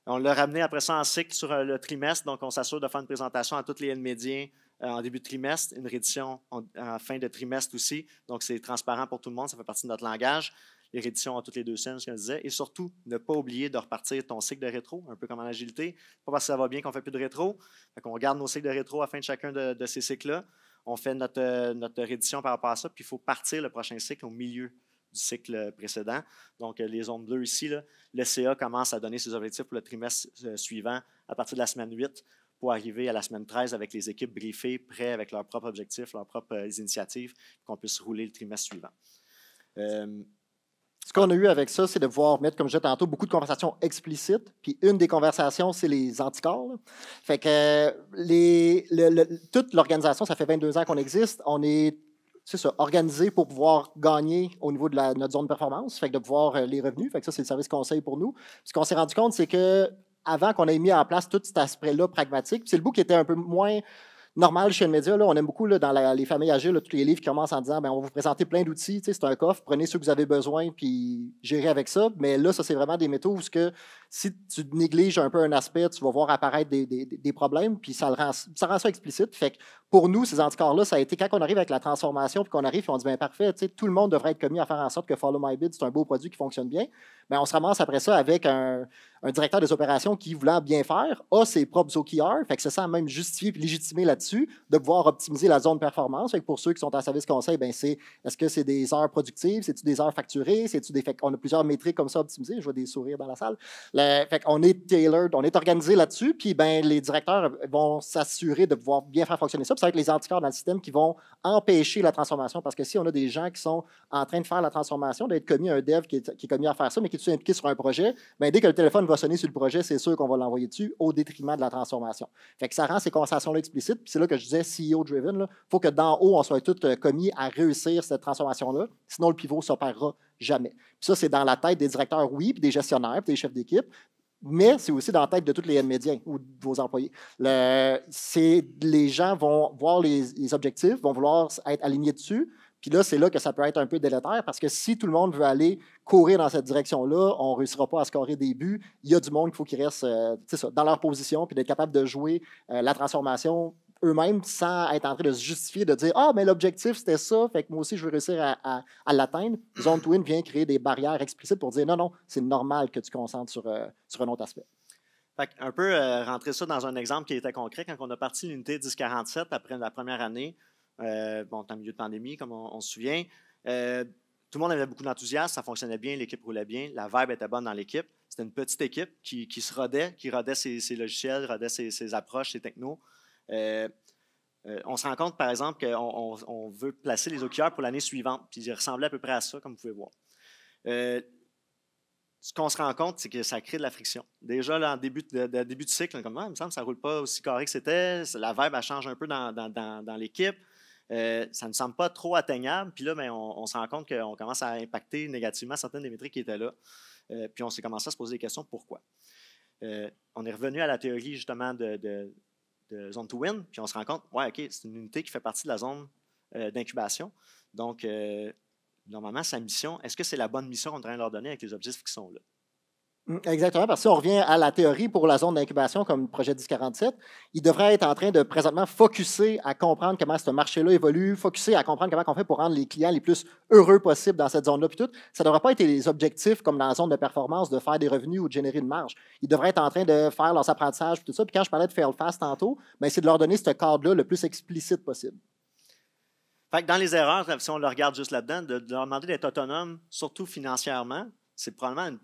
[SPEAKER 2] On l'a ramené après ça en cycle sur le trimestre, donc on s'assure de faire une présentation à tous les N-médiens en début de trimestre, une réédition en fin de trimestre aussi, donc c'est transparent pour tout le monde, ça fait partie de notre langage. Les rééditions à toutes les 2 semaines, ce que je disais. Et surtout, ne pas oublier de repartir ton cycle de rétro, un peu comme en agilité. Pas parce que ça va bien qu'on ne fait plus de rétro. On garde nos cycles de rétro à la fin de chacun de ces cycles-là. On fait notre réédition par rapport à ça, puis il faut partir le prochain cycle au milieu du cycle précédent. Donc, les zones bleues ici, là, le CA commence à donner ses objectifs pour le trimestre suivant à partir de la semaine 8 pour arriver à la semaine 13 avec les équipes briefées, prêts avec leurs propres objectifs, leurs propres initiatives, pour qu'on puisse rouler le trimestre suivant.
[SPEAKER 1] Ce qu'on a eu avec ça, c'est de pouvoir mettre, comme je disais tantôt, beaucoup de conversations explicites. Puis une des conversations, c'est les anticorps. Là. Fait que toute l'organisation, ça fait 22 ans qu'on existe. On est c'est ça, organisé pour pouvoir gagner au niveau de notre zone de performance, fait que de pouvoir les revenus. Fait que ça, c'est le service conseil pour nous. Ce qu'on s'est rendu compte, c'est que avant qu'on ait mis en place tout cet aspect-là pragmatique, c'est le bout qui était un peu moins normal chez Nmedia. Là, on aime beaucoup là, dans les familles agiles, là, tous les livres qui commencent en disant ben, on va vous présenter plein d'outils, c'est un coffre, prenez ceux que vous avez besoin, puis gérez avec ça. Mais là, ça, c'est vraiment des métaux où que, si tu négliges un peu un aspect, tu vas voir apparaître des problèmes, puis ça rend ça explicite. Fait que pour nous, ces anticorps-là, ça a été quand on arrive avec la transformation, puis qu'on arrive, puis on dit ben parfait, tout le monde devrait être commis à faire en sorte que Follow My Bid, c'est un beau produit qui fonctionne bien. Ben, on se ramasse après ça avec un directeur des opérations qui, voulant bien faire, a ses propres OKR, fait que se sent même justifié et légitimé là-dessus de pouvoir optimiser la zone de performance. Fait que pour ceux qui sont en service conseil, ben est-ce que c'est des heures productives, c'est-tu des heures facturées, on a plusieurs métriques comme ça optimisées, je vois des sourires dans la salle. Fait qu'on est tailored, on est organisé là-dessus, puis ben, les directeurs vont s'assurer de pouvoir bien faire fonctionner ça. Puis ça va être les anticorps dans le système qui vont empêcher la transformation, parce que si on a des gens qui sont en train de faire la transformation, d'être commis un dev qui est commis à faire ça, mais qui est impliqué sur un projet, ben, dès que le téléphone va sonner sur le projet, c'est sûr qu'on va l'envoyer dessus au détriment de la transformation. Fait que ça rend ces conversations-là explicites. Puis c'est là que je disais CEO-driven. Il faut que d'en haut, on soit tous commis à réussir cette transformation-là. Sinon, le pivot ne s'opérera jamais. Puis ça, c'est dans la tête des directeurs, oui, puis des gestionnaires, puis des chefs d'équipe. Mais c'est aussi dans la tête de tous les médiens ou de vos employés. Les gens vont voir les objectifs, vont vouloir être alignés dessus. Puis là, c'est là que ça peut être un peu délétère parce que si tout le monde veut aller courir dans cette direction-là, on ne réussira pas à scorer des buts. Il y a du monde qu'il faut qu'ils restent dans leur position puis d'être capable de jouer la transformation eux-mêmes sans être en train de se justifier, de dire « Ah, mais l'objectif, c'était ça, fait que moi aussi, je veux réussir à l'atteindre. » Zone Twin vient créer des barrières explicites pour dire « Non, non, c'est normal que tu te concentres sur un autre aspect. »
[SPEAKER 2] Fait un peu rentrer ça dans un exemple qui était concret. Quand on a parti l'unité 1047 après la première année, en milieu de pandémie, comme on se souvient, tout le monde avait beaucoup d'enthousiasme, ça fonctionnait bien, l'équipe roulait bien, la vibe était bonne dans l'équipe. C'était une petite équipe qui se rodait, qui rodait ses logiciels, rodait ses approches, ses technos. On se rend compte, par exemple, qu'on veut placer les OKR pour l'année suivante, puis ils ressemblaient à peu près à ça, comme vous pouvez voir. Ce qu'on se rend compte, c'est que ça crée de la friction. Déjà, là, en début de cycle, comme, il me semble que ça ne roule pas aussi carré que c'était. La vibe, elle change un peu dans l'équipe. Ça ne semble pas trop atteignable. Puis là, on se rend compte qu'on commence à impacter négativement certaines des métriques qui étaient là. Puis on s'est commencé à se poser des questions. Pourquoi? On est revenu à la théorie, justement, de Zone to Win. Puis on se rend compte, ouais, OK, c'est une unité qui fait partie de la zone d'incubation. Donc, normalement, sa mission, est-ce que c'est la bonne mission qu'on est en train de leur donner avec les objectifs qui sont là?
[SPEAKER 1] Exactement, parce que si on revient à la théorie pour la zone d'incubation comme le projet 1047, il devrait être en train de présentement focusser à comprendre comment ce marché-là évolue, focusser à comprendre comment on fait pour rendre les clients les plus heureux possibles dans cette zone-là. Puis tout, ça ne devrait pas être les objectifs comme dans la zone de performance de faire des revenus ou de générer une marge. Ils devraient être en train de faire leurs apprentissages et tout ça. Puis quand je parlais de fail fast tantôt, c'est de leur donner ce cadre-là le plus explicite possible.
[SPEAKER 2] Fait que dans les erreurs, si on le regarde juste là-dedans, de leur demander d'être autonome, surtout financièrement, c'est probablement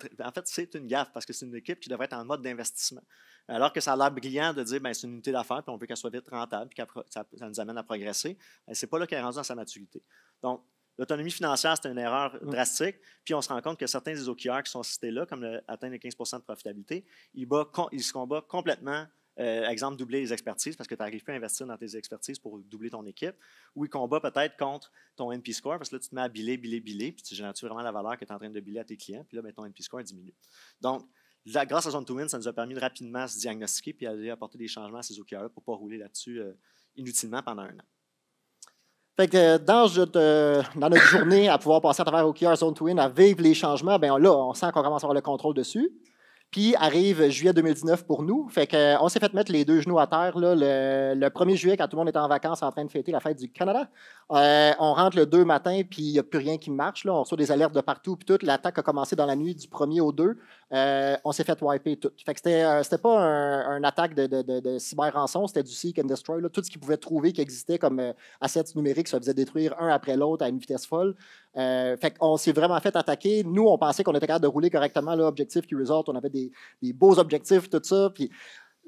[SPEAKER 2] c'est une gaffe parce que c'est une équipe qui devrait être en mode d'investissement. Alors que ça a l'air brillant de dire c'est une unité d'affaires puis on veut qu'elle soit vite rentable puis que ça nous amène à progresser. Ce n'est pas là qu'elle est rendue dans sa maturité. Donc, l'autonomie financière, c'est une erreur drastique. Puis on se rend compte que certains des OKR qui sont cités là, comme atteindre les 15 % de profitabilité, ils se combattent complètement. Exemple, doubler les expertises parce que tu n'arrives plus à investir dans tes expertises pour doubler ton équipe. Ou il combat peut-être contre ton NP score parce que là, tu te mets à biller, puis tu génères vraiment la valeur que tu es en train de biller à tes clients. Puis là, ton NP score diminue. Donc, grâce à Zone to Win, ça nous a permis de rapidement se diagnostiquer puis d'aller apporter des changements à ces OKR pour ne pas rouler là-dessus inutilement pendant un an.
[SPEAKER 1] Fait que dans notre journée à pouvoir passer à travers OKR Zone to Win, à vivre les changements, là, on sent qu'on commence à avoir le contrôle dessus. Puis arrive juillet 2019 pour nous. Fait qu'on s'est fait mettre les deux genoux à terre là, le 1er juillet, quand tout le monde était en vacances en train de fêter la fête du Canada. On rentre le 2 matin, puis il n'y a plus rien qui marche. Là. On reçoit des alertes de partout, puis tout. L'attaque a commencé dans la nuit du 1er au 2. On s'est fait wiper tout. Fait que c'était pas une attaque de cyber-rançon, c'était du seek and destroy. Là. Tout ce qu'ils pouvaient trouver qui existait comme assets numériques se faisait détruire un après l'autre à une vitesse folle. Fait qu'on s'est vraiment fait attaquer. Nous, on pensait qu'on était capable de rouler correctement, là, objectif qui result. On avait des beaux objectifs, tout ça. Puis,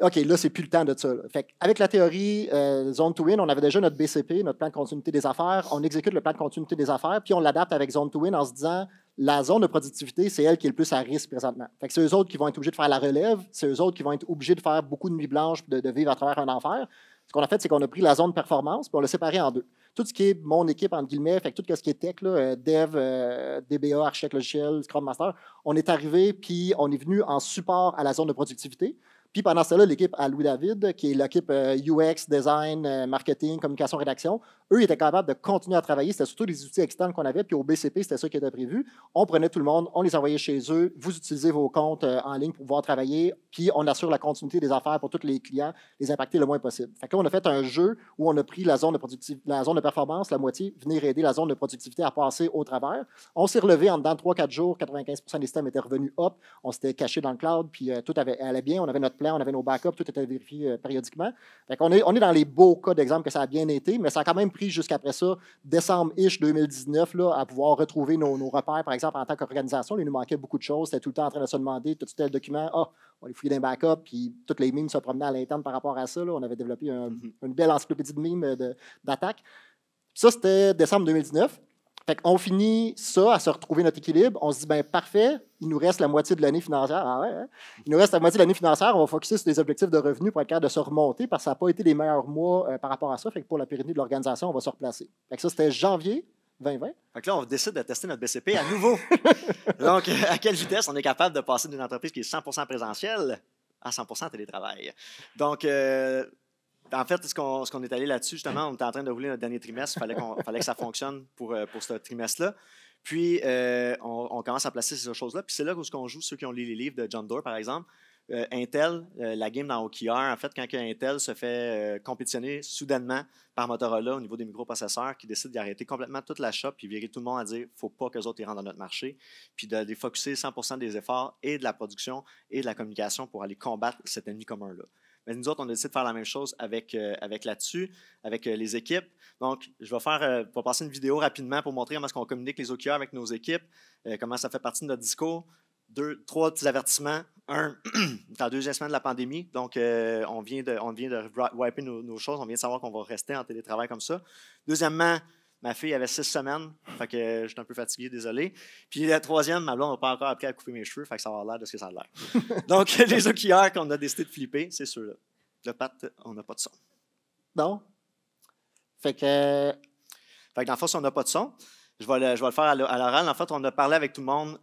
[SPEAKER 1] OK, là, c'est plus le temps de ça. Là. Fait avec la théorie Zone to Win, on avait déjà notre BCP, notre plan de continuité des affaires. On exécute le plan de continuité des affaires, puis on l'adapte avec Zone to Win en se disant la zone de productivité, c'est elle qui est le plus à risque présentement. Fait que c'est eux autres qui vont être obligés de faire la relève, c'est eux autres qui vont être obligés de faire beaucoup de nuits blanches, de vivre à travers un enfer. Ce qu'on a fait, c'est qu'on a pris la zone de performance, puis on l'a séparée en deux. tout ce qui est mon équipe, entre guillemets, fait que tout ce qui est tech, là, dev, DBA, architecte logiciel, Scrum Master, on est arrivé puis on est venu en support à la zone de productivité. Puis pendant ce temps-là, l'équipe à Louis-David, qui est l'équipe UX, design, marketing, communication, rédaction, eux, ils étaient capables de continuer à travailler. C'était surtout des outils externes qu'on avait. Puis au BCP, c'était ça qui était prévu. On prenait tout le monde, on les envoyait chez eux. Vous utilisez vos comptes en ligne pour pouvoir travailler. Puis on assure la continuité des affaires pour tous les clients, les impacter le moins possible. Fait que là, on a fait un jeu où on a pris la zone de performance, la moitié, venir aider la zone de productivité à passer au travers. On s'est relevé en dedans de 3-4 jours. 95% des systèmes étaient revenus up. On s'était caché dans le cloud. Puis tout allait bien. On avait notre plan, on avait nos backups, tout était vérifié périodiquement. Fait qu'on on est dans les beaux cas d'exemple que ça a bien été, mais ça a quand même pris jusqu'après ça, décembre-ish 2019, là, à pouvoir retrouver nos repères, par exemple, en tant qu'organisation. Il nous manquait beaucoup de choses. C'était tout le temps en train de se demander, tout tel document, on va les fouiller d'un backup, puis toutes les mimes se promenaient à l'interne par rapport à ça. Là. On avait développé une belle encyclopédie de mimes d'attaque. Ça, c'était décembre 2019. Fait qu'on finit ça, à se retrouver notre équilibre. On se dit, ben parfait, il nous reste la moitié de l'année financière. Ah ouais, hein? Il nous reste la moitié de l'année financière. On va focuser sur des objectifs de revenus pour être capable de se remonter parce que ça n'a pas été les meilleurs mois par rapport à ça. Fait que pour la pérennité de l'organisation, on va se replacer. Fait que ça, c'était janvier 2020.
[SPEAKER 2] Fait que là, on décide de tester notre BCP à nouveau. Donc, à quelle vitesse on est capable de passer d'une entreprise qui est 100% présentielle à 100% télétravail? Donc, en fait, ce qu'on est allé là-dessus, justement, on était en train de rouler notre dernier trimestre. Il fallait que ça fonctionne pour ce trimestre-là. Puis, on commence à placer ces choses-là. Puis, c'est là où on joue ceux qui ont lu les livres de John Doerr, par exemple. Intel, la game dans OKR, en fait, quand Intel se fait compétitionner soudainement par Motorola au niveau des microprocesseurs, qui décide d'arrêter complètement toute la shop puis virer tout le monde à dire qu'il ne faut pas qu'eux autres ils rentrent dans notre marché, puis de les focuser 100% des efforts et de la production et de la communication pour aller combattre cet ennemi commun-là. Mais nous autres, on a décidé de faire la même chose avec là-dessus, avec les équipes. Donc, je vais passer une vidéo rapidement pour montrer comment est-ce qu'on communique les OKR avec nos équipes, comment ça fait partie de notre discours. 3 petits avertissements. Un, c'est la deuxième semaine de la pandémie, donc on vient de wiper nos choses, on vient de savoir qu'on va rester en télétravail comme ça. Deuxièmement, ma fille avait 6 semaines, fait que j'étais un peu fatigué, désolé. Puis la troisième, ma blonde n'a pas encore appris à couper mes cheveux, fait que ça va avoir l'air de ce que ça a l'air. Donc, les OKR qu'on a décidé de flipper, c'est ceux-là. Le Pat, on n'a pas de son.
[SPEAKER 1] Non? Fait que
[SPEAKER 2] dans le fond, si on n'a pas de son, je vais le faire à l'oral. En fait, on a parlé avec tout le monde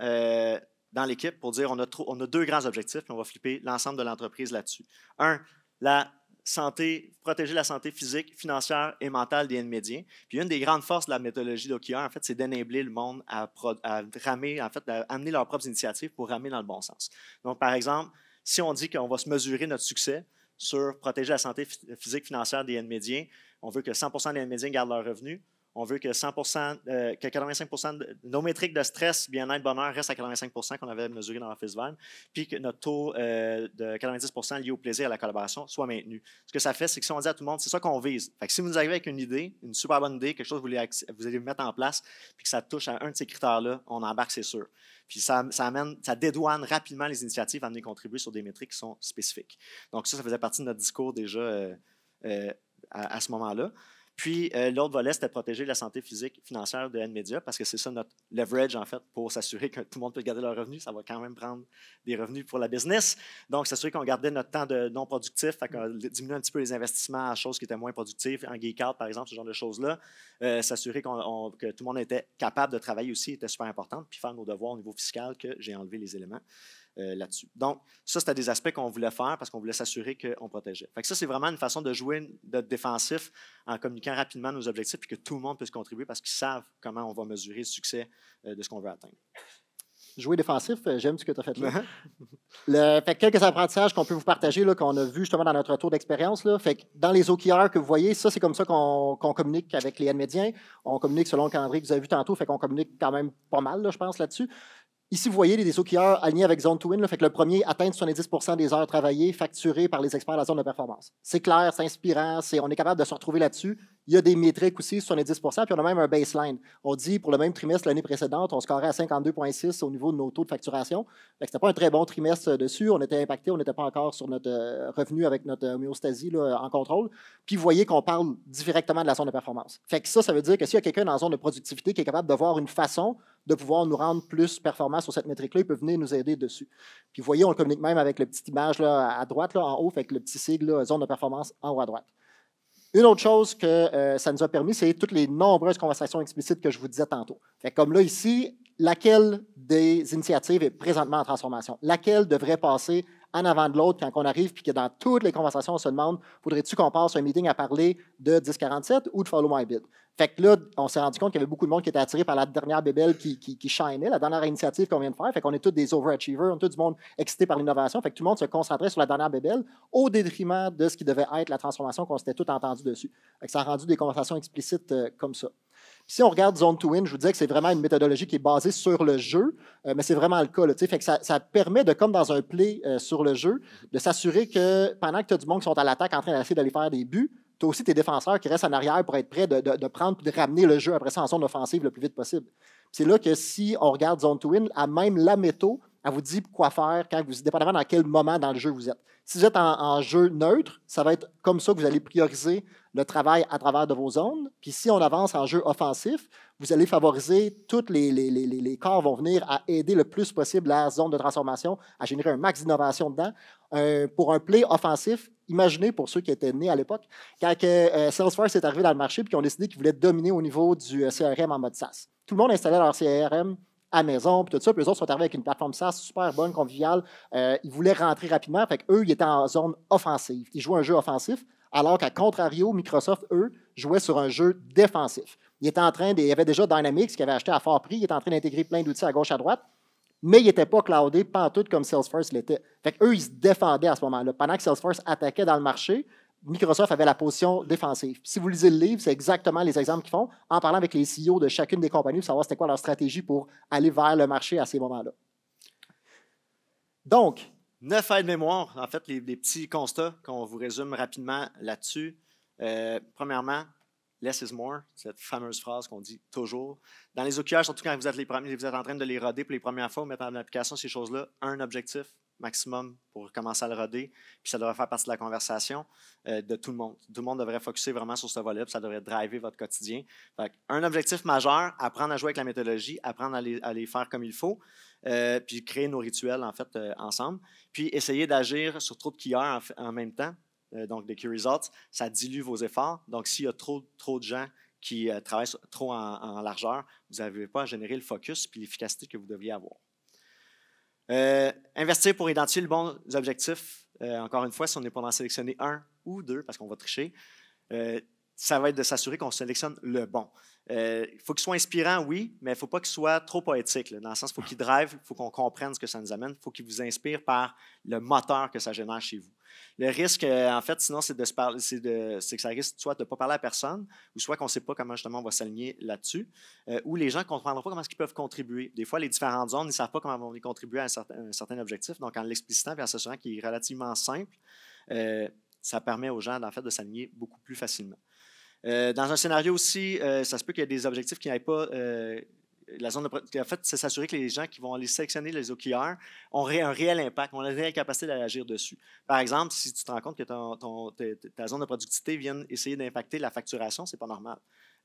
[SPEAKER 2] dans l'équipe pour dire on a 2 grands objectifs, puis on va flipper l'ensemble de l'entreprise là-dessus. Un, protéger la santé physique, financière et mentale des N-médiens. Puis une des grandes forces de la méthodologie d'OKR, en fait, c'est d'enabler le monde à ramer, en fait, à amener leurs propres initiatives pour ramer dans le bon sens. Donc, par exemple, si on dit qu'on va se mesurer notre succès sur protéger la santé physique, financière des N-médiens, on veut que 100% des N-médiens gardent leurs revenus. On veut que 85% de nos métriques de stress, bien-être, bonheur restent à 85% qu'on avait mesuré dans l'Office Van, puis que notre taux de 90% lié au plaisir et à la collaboration soit maintenu. Ce que ça fait, c'est que si on dit à tout le monde, c'est ça qu'on vise. Fait que si vous nous arrivez avec une idée, une super bonne idée, quelque chose que vous allez mettre en place, puis que ça touche à un de ces critères-là, on embarque, c'est sûr. Puis ça dédouane rapidement les initiatives à venir contribuer sur des métriques qui sont spécifiques. Donc ça faisait partie de notre discours déjà à ce moment-là. Puis, l'autre volet, c'était de protéger la santé physique financière de N-Media parce que c'est ça notre leverage, en fait, pour s'assurer que tout le monde peut garder leurs revenus. Ça va quand même prendre des revenus pour la business. Donc, s'assurer qu'on gardait notre temps de non productif, qu'on diminuait un petit peu les investissements à choses qui étaient moins productives, en geek out, par exemple, ce genre de choses-là. S'assurer que tout le monde était capable de travailler aussi était super important. Puis, faire nos devoirs au niveau fiscal, que j'ai enlevé les éléments là-dessus. Donc, ça, c'était des aspects qu'on voulait faire parce qu'on voulait s'assurer qu'on protégeait. Fait que ça, c'est vraiment une façon de jouer de défensif en communiquant rapidement nos objectifs et que tout le monde puisse contribuer parce qu'ils savent comment on va mesurer le succès de ce qu'on veut atteindre.
[SPEAKER 1] Jouer défensif, j'aime ce que tu as fait là. Fait que quelques apprentissages qu'on peut vous partager, là, qu'on a vu justement dans notre retour d'expérience. Là. Fait que dans les OKR que vous voyez, ça, c'est comme ça qu'on communique avec les N-médiens. On communique selon le calendrier que vous avez vu tantôt, fait qu'on communique quand même pas mal, là, je pense, là-dessus. Ici, vous voyez des OKR alignés avec Zone to Win. Là, fait que le premier, atteindre 70% des heures travaillées facturées par les experts de la zone de performance. C'est clair, c'est inspirant, on est capable de se retrouver là-dessus. Il y a des métriques aussi, 70%, puis on a même un baseline. On dit, pour le même trimestre l'année précédente, on scorait à 52,6 au niveau de nos taux de facturation. Ce n'était pas un très bon trimestre dessus. On était impacté, on n'était pas encore sur notre revenu avec notre homéostasie là, en contrôle. Puis vous voyez qu'on parle directement de la zone de performance. Fait que ça veut dire que s'il y a quelqu'un dans la zone de productivité qui est capable de voir une façon de pouvoir nous rendre plus performants sur cette métrique-là, il peut venir nous aider dessus. Puis vous voyez, on le communique même avec la petite image là, à droite, là, en haut, avec le petit sigle là, zone de performance en haut à droite. Une autre chose que ça nous a permis, c'est toutes les nombreuses conversations explicites que je vous disais tantôt. Fait que comme là, ici, laquelle des initiatives est présentement en transformation? Laquelle devrait passer en avant de l'autre quand on arrive, puis que dans toutes les conversations, on se demande, faudrait-tu qu'on passe un meeting à parler de 1047 ou de Follow My Bid? Fait que là, on s'est rendu compte qu'il y avait beaucoup de monde qui était attiré par la dernière bébelle qui shinait, la dernière initiative qu'on vient de faire. Fait qu'on est tous des overachievers, on est tout du monde excité par l'innovation. Fait que tout le monde se concentrait sur la dernière bébelle au détriment de ce qui devait être la transformation qu'on s'était tout entendu dessus. Fait que ça a rendu des conversations explicites comme ça. Si on regarde Zone to Win, je vous disais que c'est vraiment une méthodologie qui est basée sur le jeu, mais c'est vraiment le cas. Là, fait que ça permet de, comme dans un play sur le jeu, de s'assurer que pendant que tu as du monde qui sont à l'attaque en train d'essayer d'aller faire des buts, tu as aussi tes défenseurs qui restent en arrière pour être prêts de prendre et de ramener le jeu après ça en zone offensive le plus vite possible. C'est là que si on regarde Zone to Win, à même la métho, elle vous dit quoi faire quand vous, dépendamment dans quel moment dans le jeu vous êtes. Si vous êtes en jeu neutre, ça va être comme ça que vous allez prioriser le travail à travers de vos zones. Puis si on avance en jeu offensif, vous allez favoriser, tous les corps vont venir à aider le plus possible la zone de transformation, à générer un max d'innovation dedans. Pour un play offensif, imaginez pour ceux qui étaient nés à l'époque, quand Salesforce est arrivé dans le marché et qu'ils ont décidé qu'ils voulaient dominer au niveau du CRM en mode SaaS. Tout le monde installait leur CRM à maison, puis tout ça. Puis eux autres sont arrivés avec une plateforme SaaS super bonne, conviviale. Ils voulaient rentrer rapidement. Fait qu'eux, ils étaient en zone offensive. Ils jouaient un jeu offensif, alors qu'à contrario, Microsoft, eux, jouaient sur un jeu défensif. Il y avait déjà Dynamics qui avait acheté à fort prix. Il était en train d'intégrer plein d'outils à gauche, à droite. Mais il n'était pas cloudé pantoute comme Salesforce l'était. Fait qu'eux, ils se défendaient à ce moment-là. Pendant que Salesforce attaquait dans le marché, Microsoft avait la position défensive. Si vous lisez le livre, c'est exactement les exemples qu'ils font en parlant avec les CEO de chacune des compagnies pour savoir c'était quoi leur stratégie pour aller vers le marché à ces moments-là. Donc,
[SPEAKER 2] 9 aides-mémoire, en fait, les petits constats qu'on vous résume rapidement là-dessus. Premièrement, less is more, cette fameuse phrase qu'on dit toujours. Dans les OKR, surtout quand vous êtes en train de les roder pour les premières fois, vous mettez en application ces choses-là, un objectif maximum pour commencer à le roder, puis ça devrait faire partie de la conversation de tout le monde. Tout le monde devrait focuser vraiment sur ce volet, puis ça devrait driver votre quotidien. Fait un objectif majeur, apprendre à jouer avec la méthodologie, apprendre à les faire comme il faut, puis créer nos rituels, en fait, ensemble. Puis essayer d'agir sur trop de keyers en même temps, donc des key results, ça dilue vos efforts. Donc, s'il y a trop de gens qui travaillent trop en largeur, vous n'arrivez pas à générer le focus puis l'efficacité que vous devriez avoir. Investir pour identifier les bons objectifs. Encore une fois, si on n'est pas en sélectionner un ou deux, parce qu'on va tricher, ça va être de s'assurer qu'on sélectionne le bon. Il faut qu'il soit inspirant, oui, mais il ne faut pas qu'il soit trop poétique. Là, dans le sens, il faut qu'il drive, il faut qu'on comprenne ce que ça nous amène, il faut qu'il vous inspire par le moteur que ça génère chez vous. Le risque, en fait, sinon, c'est que ça risque soit de ne pas parler à personne, ou soit qu'on ne sait pas comment justement on va s'aligner là-dessus, ou les gens ne comprendront pas comment ils peuvent contribuer. Des fois, les différentes zones, ils ne savent pas comment ils vont contribuer à un certain objectif. Donc, en l'explicitant et en s'assurant qu'il est relativement simple, ça permet aux gens, en fait, de s'aligner beaucoup plus facilement. Dans un scénario aussi, ça se peut qu'il y ait des objectifs qui n'aillent pas. La zone en fait, c'est s'assurer que les gens qui vont aller sélectionner les OKR ont un réel impact, ont une réelle capacité d'agir dessus. Par exemple, si tu te rends compte que ta zone de productivité vient essayer d'impacter la facturation, ce n'est pas normal.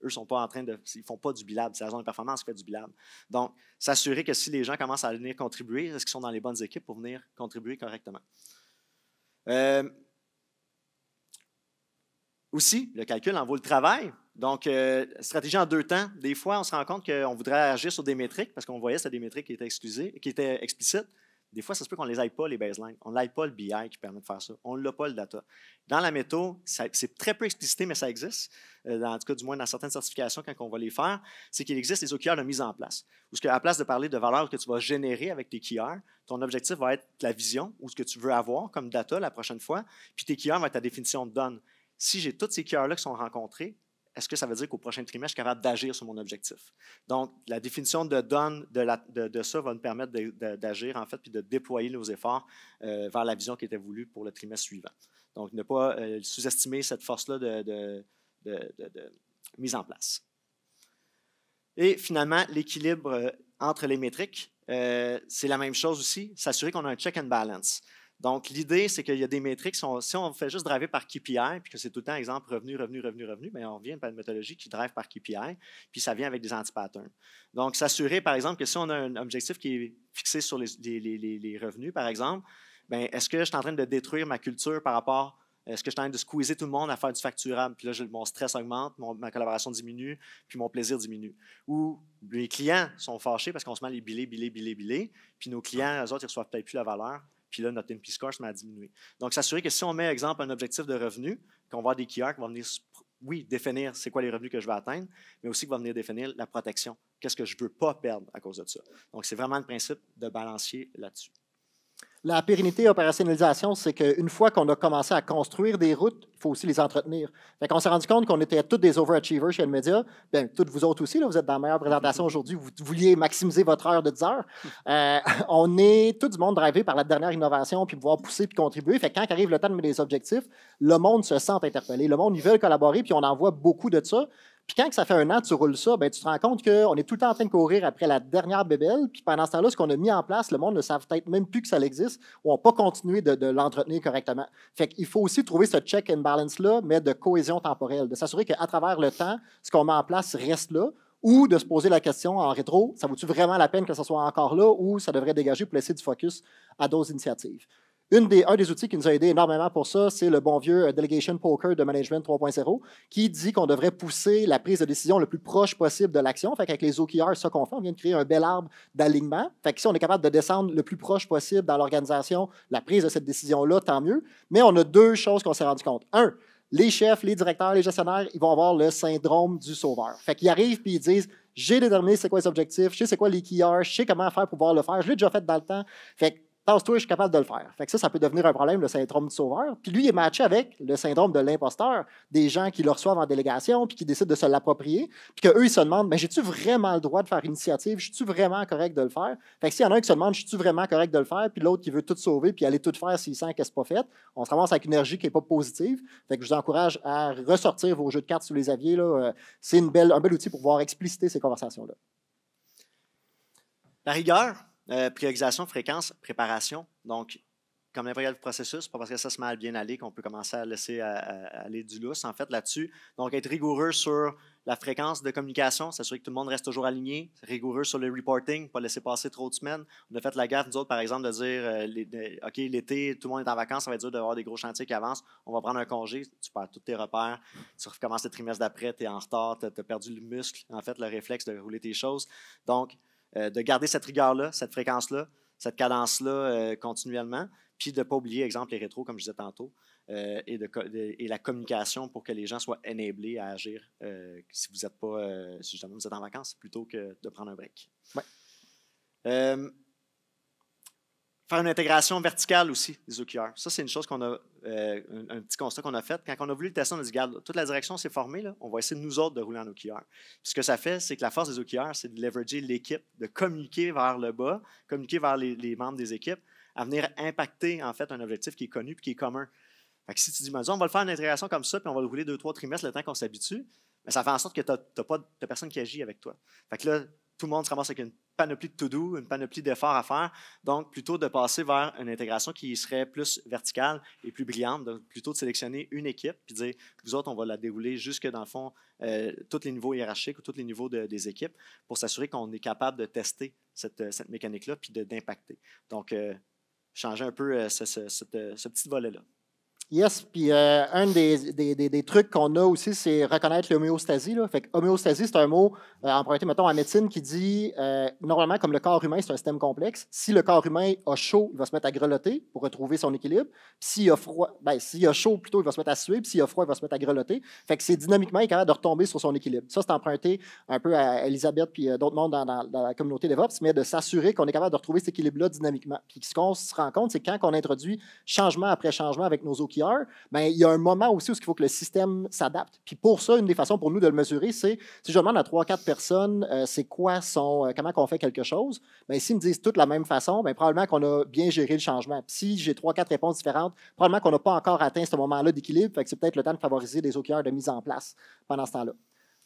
[SPEAKER 2] Eux sont pas en train de. Ils ne font pas du billable. C'est la zone de performance qui fait du billable. Donc, s'assurer que si les gens commencent à venir contribuer, est-ce qu'ils sont dans les bonnes équipes pour venir contribuer correctement? Aussi, le calcul en vaut le travail. Donc, stratégie en 2 temps. Des fois, on se rend compte qu'on voudrait agir sur des métriques parce qu'on voyait que c'était des métriques qui étaient explicites. Des fois, ça se peut qu'on ne les aille pas, les baselines. On n'aille pas le BI qui permet de faire ça. On ne l'a pas, le data. Dans la méthode, c'est très peu explicité, mais ça existe. En tout cas, du moins dans certaines certifications, quand on va les faire, c'est qu'il existe des OKR de mise en place. Où à la place de parler de valeurs que tu vas générer avec tes KR, ton objectif va être la vision ou ce que tu veux avoir comme data la prochaine fois. Puis tes KR vont être ta définition de donne. Si j'ai tous ces KR-là qui sont rencontrés, est-ce que ça veut dire qu'au prochain trimestre, je suis capable d'agir sur mon objectif? Donc, la définition de donne de ça va nous permettre d'agir, en fait, puis de déployer nos efforts vers la vision qui était voulue pour le trimestre suivant. Donc, ne pas sous-estimer cette force-là de mise en place. Et finalement, l'équilibre entre les métriques, c'est la même chose aussi, s'assurer qu'on a un check and balance. Donc, l'idée, c'est qu'il y a des métriques, si on fait juste driver par KPI, puis que c'est tout le temps, exemple, revenu, bien, on revient à une méthodologie qui drive par KPI, puis ça vient avec des anti-patterns. Donc, s'assurer, par exemple, que si on a un objectif qui est fixé sur les revenus, par exemple, bien, est-ce que je suis en train de détruire ma culture par rapport Est-ce que je suis en train de squeezer tout le monde à faire du facturable? Puis là, mon stress augmente, ma collaboration diminue, puis mon plaisir diminue. Ou les clients sont fâchés parce qu'on se met à les biller, puis nos clients, eux autres, ils ne reçoivent peut-être plus la valeur. Puis là, notre NP score se met à diminuer. Donc, s'assurer que si on met, exemple, un objectif de revenu, qu'on va avoir des KR qui vont venir, oui, définir c'est quoi les revenus que je vais atteindre, mais aussi qui vont venir définir la protection. Qu'est-ce que je ne veux pas perdre à cause de ça? Donc, c'est vraiment le principe de balancier là-dessus.
[SPEAKER 1] La pérennité et opérationnalisation, c'est qu'une fois qu'on a commencé à construire des routes, il faut aussi les entretenir. Fait qu'on s'est rendu compte qu'on était tous des overachievers chez Nmedia. Bien, toutes vous autres aussi, là, vous êtes dans la meilleure présentation aujourd'hui, vous vouliez maximiser votre heure de 10 heures. On est tout du monde drivé par la dernière innovation, puis pouvoir pousser puis contribuer. Fait que quand arrive le temps de mettre des objectifs, le monde se sent interpellé. Le monde, ils veulent collaborer, puis on en voit beaucoup de ça. Puis quand ça fait un an que tu roules ça, ben, tu te rends compte qu'on est tout le temps en train de courir après la dernière bébelle. Puis pendant ce temps-là, ce qu'on a mis en place, le monde ne savent peut-être même plus que ça existe ou n'a pas continué de l'entretenir correctement. Fait qu'il faut aussi trouver ce check and balance-là, mais de cohésion temporelle, de s'assurer qu'à travers le temps, ce qu'on met en place reste là, ou de se poser la question en rétro, ça vaut-tu vraiment la peine que ce soit encore là ou ça devrait dégager pour laisser du focus à d'autres initiatives? Un des outils qui nous a aidé énormément pour ça, c'est le bon vieux Delegation Poker de Management 3.0 qui dit qu'on devrait pousser la prise de décision le plus proche possible de l'action. Fait qu'avec les OKR, c'est ça qu'on fait. On vient de créer un bel arbre d'alignement. Fait que si on est capable de descendre le plus proche possible dans l'organisation, la prise de cette décision-là, tant mieux. Mais on a deux choses qu'on s'est rendu compte. Un, les chefs, les directeurs, les gestionnaires, ils vont avoir le syndrome du sauveur. Fait qu'ils arrivent et ils disent « J'ai déterminé c'est quoi les objectifs, je sais c'est quoi les KR, je sais comment faire pour pouvoir le faire, je l'ai déjà fait dans le temps. » Fait que tasse-toi, je suis capable de le faire. Fait que ça peut devenir un problème, le syndrome du sauveur. Puis lui, il est matché avec le syndrome de l'imposteur, des gens qui le reçoivent en délégation puis qui décident de se l'approprier. Puis qu'eux, ils se demandent, mais j'ai-tu vraiment le droit de faire initiative? Je suis-tu vraiment correct de le faire? Fait que s'il y en a un qui se demande, je suis-tu vraiment correct de le faire? Puis l'autre qui veut tout sauver puis aller tout faire s'il sent que c'est pas fait, on se ramasse avec une énergie qui n'est pas positive. Fait que je vous encourage à ressortir vos jeux de cartes sous les aviers. C'est un bel outil pour pouvoir expliciter ces conversations-là.
[SPEAKER 2] La rigueur. Priorisation, fréquence, préparation. Donc, comme n'importe quel processus, pas parce que ça se met à bien aller qu'on peut commencer à laisser aller du lousse, en fait, là-dessus. Donc, être rigoureux sur la fréquence de communication, s'assurer que tout le monde reste toujours aligné, rigoureux sur le reporting, pas laisser passer trop de semaines. On a fait la gaffe, nous autres, par exemple, de dire OK, l'été, tout le monde est en vacances, ça va être dur d'avoir des gros chantiers qui avancent, on va prendre un congé, tu perds tous tes repères, tu recommences le trimestre d'après, tu es en retard, tu as perdu le muscle, en fait, le réflexe de rouler tes choses. Donc, de garder cette rigueur-là, cette fréquence-là, cette cadence-là continuellement, puis de ne pas oublier, exemple, les rétros, comme je disais tantôt, et la communication pour que les gens soient enablés à agir si vous n'êtes pas, si justement vous êtes en vacances, plutôt que de prendre un break. Ouais. Faire une intégration verticale aussi des OKR. Ça, c'est une chose qu'on a, un petit constat qu'on a fait. Quand on a voulu le tester, on a dit, regarde, toute la direction s'est formée, là, on va essayer de nous autres de rouler en OKR. Puis ce que ça fait, c'est que la force des OKR, c'est de leverager l'équipe, de communiquer vers le bas, communiquer vers les membres des équipes, à venir impacter, en fait, un objectif qui est connu et qui est commun. Fait que si tu dis, on va le faire une intégration comme ça, puis on va le rouler 2-3 trimestres le temps qu'on s'habitue, mais ça fait en sorte que tu n'as personne qui agit avec toi. Fait que là, tout le monde se ramasse avec une panoplie de to-do, une panoplie d'efforts à faire. Donc, plutôt de passer vers une intégration qui serait plus verticale et plus brillante. Donc, plutôt de sélectionner une équipe puis de dire, vous autres, on va la dérouler jusque dans le fond, tous les niveaux hiérarchiques ou tous les niveaux des équipes pour s'assurer qu'on est capable de tester cette mécanique-là puis d'impacter. Donc, changer un peu ce petit volet-là.
[SPEAKER 1] Yes, puis un des trucs qu'on a aussi, c'est reconnaître l'homéostasie. Fait que homéostasie, c'est un mot emprunté, mettons, en médecine qui dit, normalement, comme le corps humain, c'est un système complexe. Si le corps humain a chaud, il va se mettre à grelotter pour retrouver son équilibre. Puis s'il a froid, s'il a chaud, plutôt, il va se mettre à suer. Puis s'il a froid, il va se mettre à grelotter. Fait que c'est dynamiquement capable de retomber sur son équilibre. Ça, c'est emprunté un peu à Elisabeth puis d'autres mondes dans la communauté DevOps, mais de s'assurer qu'on est capable de retrouver cet équilibre-là dynamiquement. Puis ce qu'on se rend compte, c'est quand on introduit changement après changement avec nos OKR, ben, il y a un moment aussi où il faut que le système s'adapte. Puis pour ça, une des façons pour nous de le mesurer, c'est si je demande à 3-4 personnes c'est quoi comment on fait quelque chose, ben, s'ils me disent toutes la même façon, ben, probablement qu'on a bien géré le changement. Puis si j'ai 3-4 réponses différentes, probablement qu'on n'a pas encore atteint ce moment-là d'équilibre, fait que c'est peut-être le temps de favoriser des OKR de mise en place pendant ce temps-là.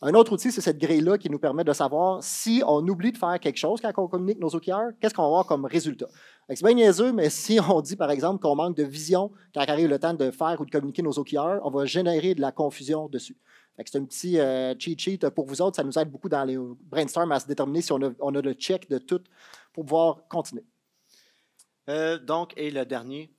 [SPEAKER 1] Un autre outil, c'est cette grille-là qui nous permet de savoir si on oublie de faire quelque chose quand on communique nos OKR, qu'est-ce qu'on va avoir comme résultat. C'est bien niaiseux, mais si on dit, par exemple, qu'on manque de vision quand arrive le temps de faire ou de communiquer nos OKR, on va générer de la confusion dessus. C'est un petit cheat sheet pour vous autres. Ça nous aide beaucoup dans les brainstorms à se déterminer si on a le check de tout pour pouvoir continuer.
[SPEAKER 2] Donc, et le dernier,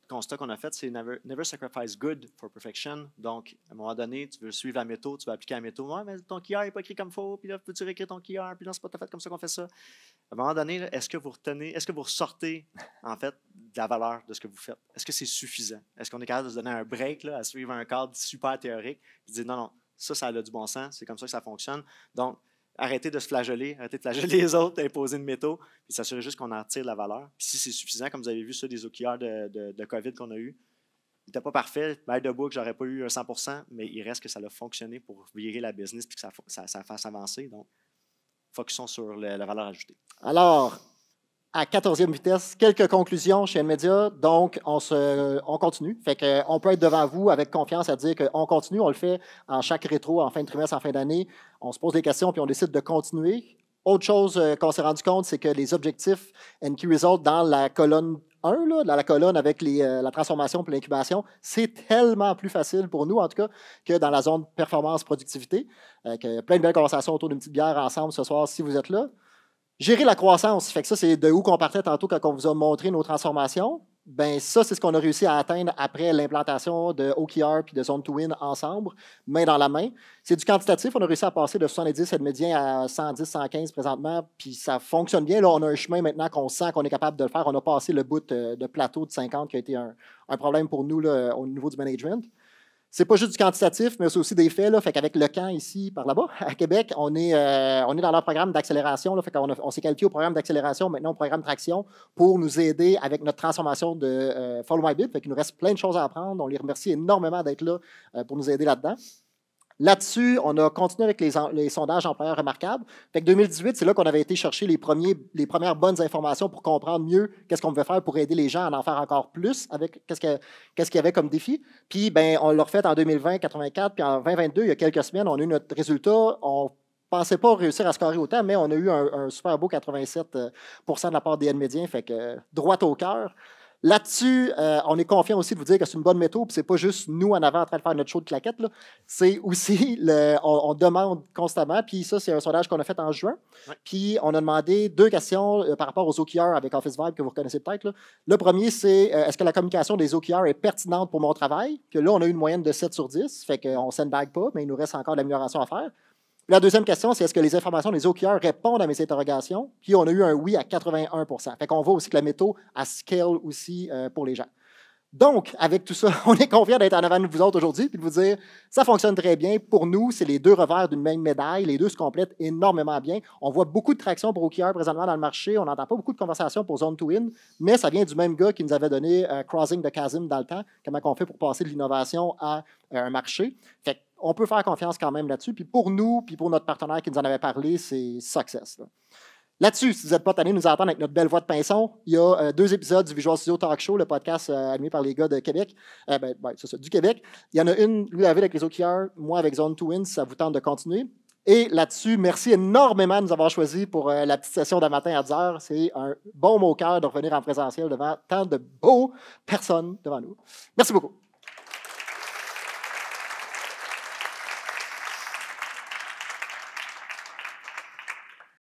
[SPEAKER 2] constat qu'on a fait, c'est never sacrifice good for perfection. Donc, à un moment donné, tu veux suivre la méthode, tu veux appliquer la méthode. Ouais, mais ton QR n'est pas écrit comme il faut, puis là, peux-tu réécrire ton QR, puis là, c'est pas tout à fait comme ça qu'on fait ça. À un moment donné, est-ce que vous ressortez, en fait, de la valeur de ce que vous faites? Est-ce que c'est suffisant? Est-ce qu'on est capable de se donner un break là, à suivre un cadre super théorique, puis dire non, ça a du bon sens, c'est comme ça que ça fonctionne. Donc, arrêtez de se flageller, arrêtez de flageller les autres, d'imposer une méthode, puis s'assurer juste qu'on en tire de la valeur. Puis si c'est suffisant, comme vous avez vu ça, des OKR de COVID qu'on a eu, il n'était pas parfait. By the book, j'aurais pas eu un 100%, mais il reste que ça a fonctionné pour virer la business puis que ça fasse avancer. Donc, focusons sur la valeur ajoutée.
[SPEAKER 1] Alors, à 14e vitesse, quelques conclusions chez NMedia. Donc, on continue. Fait qu'on peut être devant vous avec confiance à dire qu'on continue. On le fait en chaque rétro, en fin de trimestre, en fin d'année. On se pose des questions puis on décide de continuer. Autre chose qu'on s'est rendu compte, c'est que les objectifs and key results dans la colonne 1, là, dans la colonne avec la transformation et l'incubation, c'est tellement plus facile pour nous, en tout cas, que dans la zone performance-productivité. Plein de belles conversations autour d'une petite bière ensemble ce soir si vous êtes là. Gérer la croissance, fait que ça, c'est de où qu'on partait tantôt quand on vous a montré nos transformations. Ben ça, c'est ce qu'on a réussi à atteindre après l'implantation de OKR puis de Zone to Win ensemble, main dans la main. C'est du quantitatif. On a réussi à passer de 70 médian à 110, 115 présentement, puis ça fonctionne bien. Là, on a un chemin maintenant qu'on sent qu'on est capable de le faire. On a passé le bout de plateau de 50 qui a été un problème pour nous là, au niveau du management. C'est pas juste du quantitatif, mais c'est aussi des faits. Là. Fait qu'avec le camp ici, par là-bas, à Québec, on est dans leur programme d'accélération. Là. Fait qu'on s'est qualifié au programme d'accélération, maintenant au programme traction, pour nous aider avec notre transformation de Follow My Bid. Fait qu'il nous reste plein de choses à apprendre. On les remercie énormément d'être là pour nous aider là-dedans. Là-dessus, on a continué avec les sondages employeurs remarquables. Fait que 2018, c'est là qu'on avait été chercher les premières bonnes informations pour comprendre mieux qu'est-ce qu'on devait faire pour aider les gens à en faire encore plus avec qu'est-ce qu'il y avait comme défi. Puis, ben, on l'a refait en 2020, 84, puis en 2022, il y a quelques semaines, on a eu notre résultat. On pensait pas réussir à scorer autant, mais on a eu un super beau 87% de la part des NMediens, fait que droit au cœur. Là-dessus, on est confiant aussi de vous dire que c'est une bonne méthode, puis c'est pas juste nous en avant en train de faire notre show de claquettes, là. C'est aussi, on demande constamment, puis ça, c'est un sondage qu'on a fait en juin, ouais. Puis on a demandé 2 questions par rapport aux OKR avec Office Vibe que vous reconnaissez peut-être. Là. Le premier, c'est est-ce que la communication des OKR est pertinente pour mon travail? Puis là, on a eu une moyenne de 7 sur 10, fait qu'on ne sandbag pas, mais il nous reste encore de l'amélioration à faire. La deuxième question, c'est est-ce que les informations des OKR répondent à mes interrogations? Puis on a eu un oui à 81%. Fait qu'on voit aussi que la méthode a scale aussi pour les gens. Donc, avec tout ça, on est confiant d'être en avant de vous autres aujourd'hui puis de vous dire ça fonctionne très bien. Pour nous, c'est les 2 revers d'une même médaille. Les 2 se complètent énormément bien. On voit beaucoup de traction pour OKR présentement dans le marché. On n'entend pas beaucoup de conversations pour Zone to Win, mais ça vient du même gars qui nous avait donné Crossing the Chasm dans le temps, comment on fait pour passer de l'innovation à un marché. Fait on peut faire confiance quand même là-dessus. Puis pour nous, puis pour notre partenaire qui nous en avait parlé, c'est success. Là-dessus, si vous n'êtes pas tanné de nous entendre avec notre belle voix de pinson, il y a 2 épisodes du Visual Studio Talk Show, le podcast animé par les gars de Québec. C'est ça, du Québec. Il y en a une, lui, avec les OKR, moi avec Zone to Win, si ça vous tente de continuer. Et là-dessus, merci énormément de nous avoir choisis pour la petite session d'un matin à 10h. C'est un bon mot au cœur de revenir en présentiel devant tant de beaux personnes devant nous. Merci beaucoup.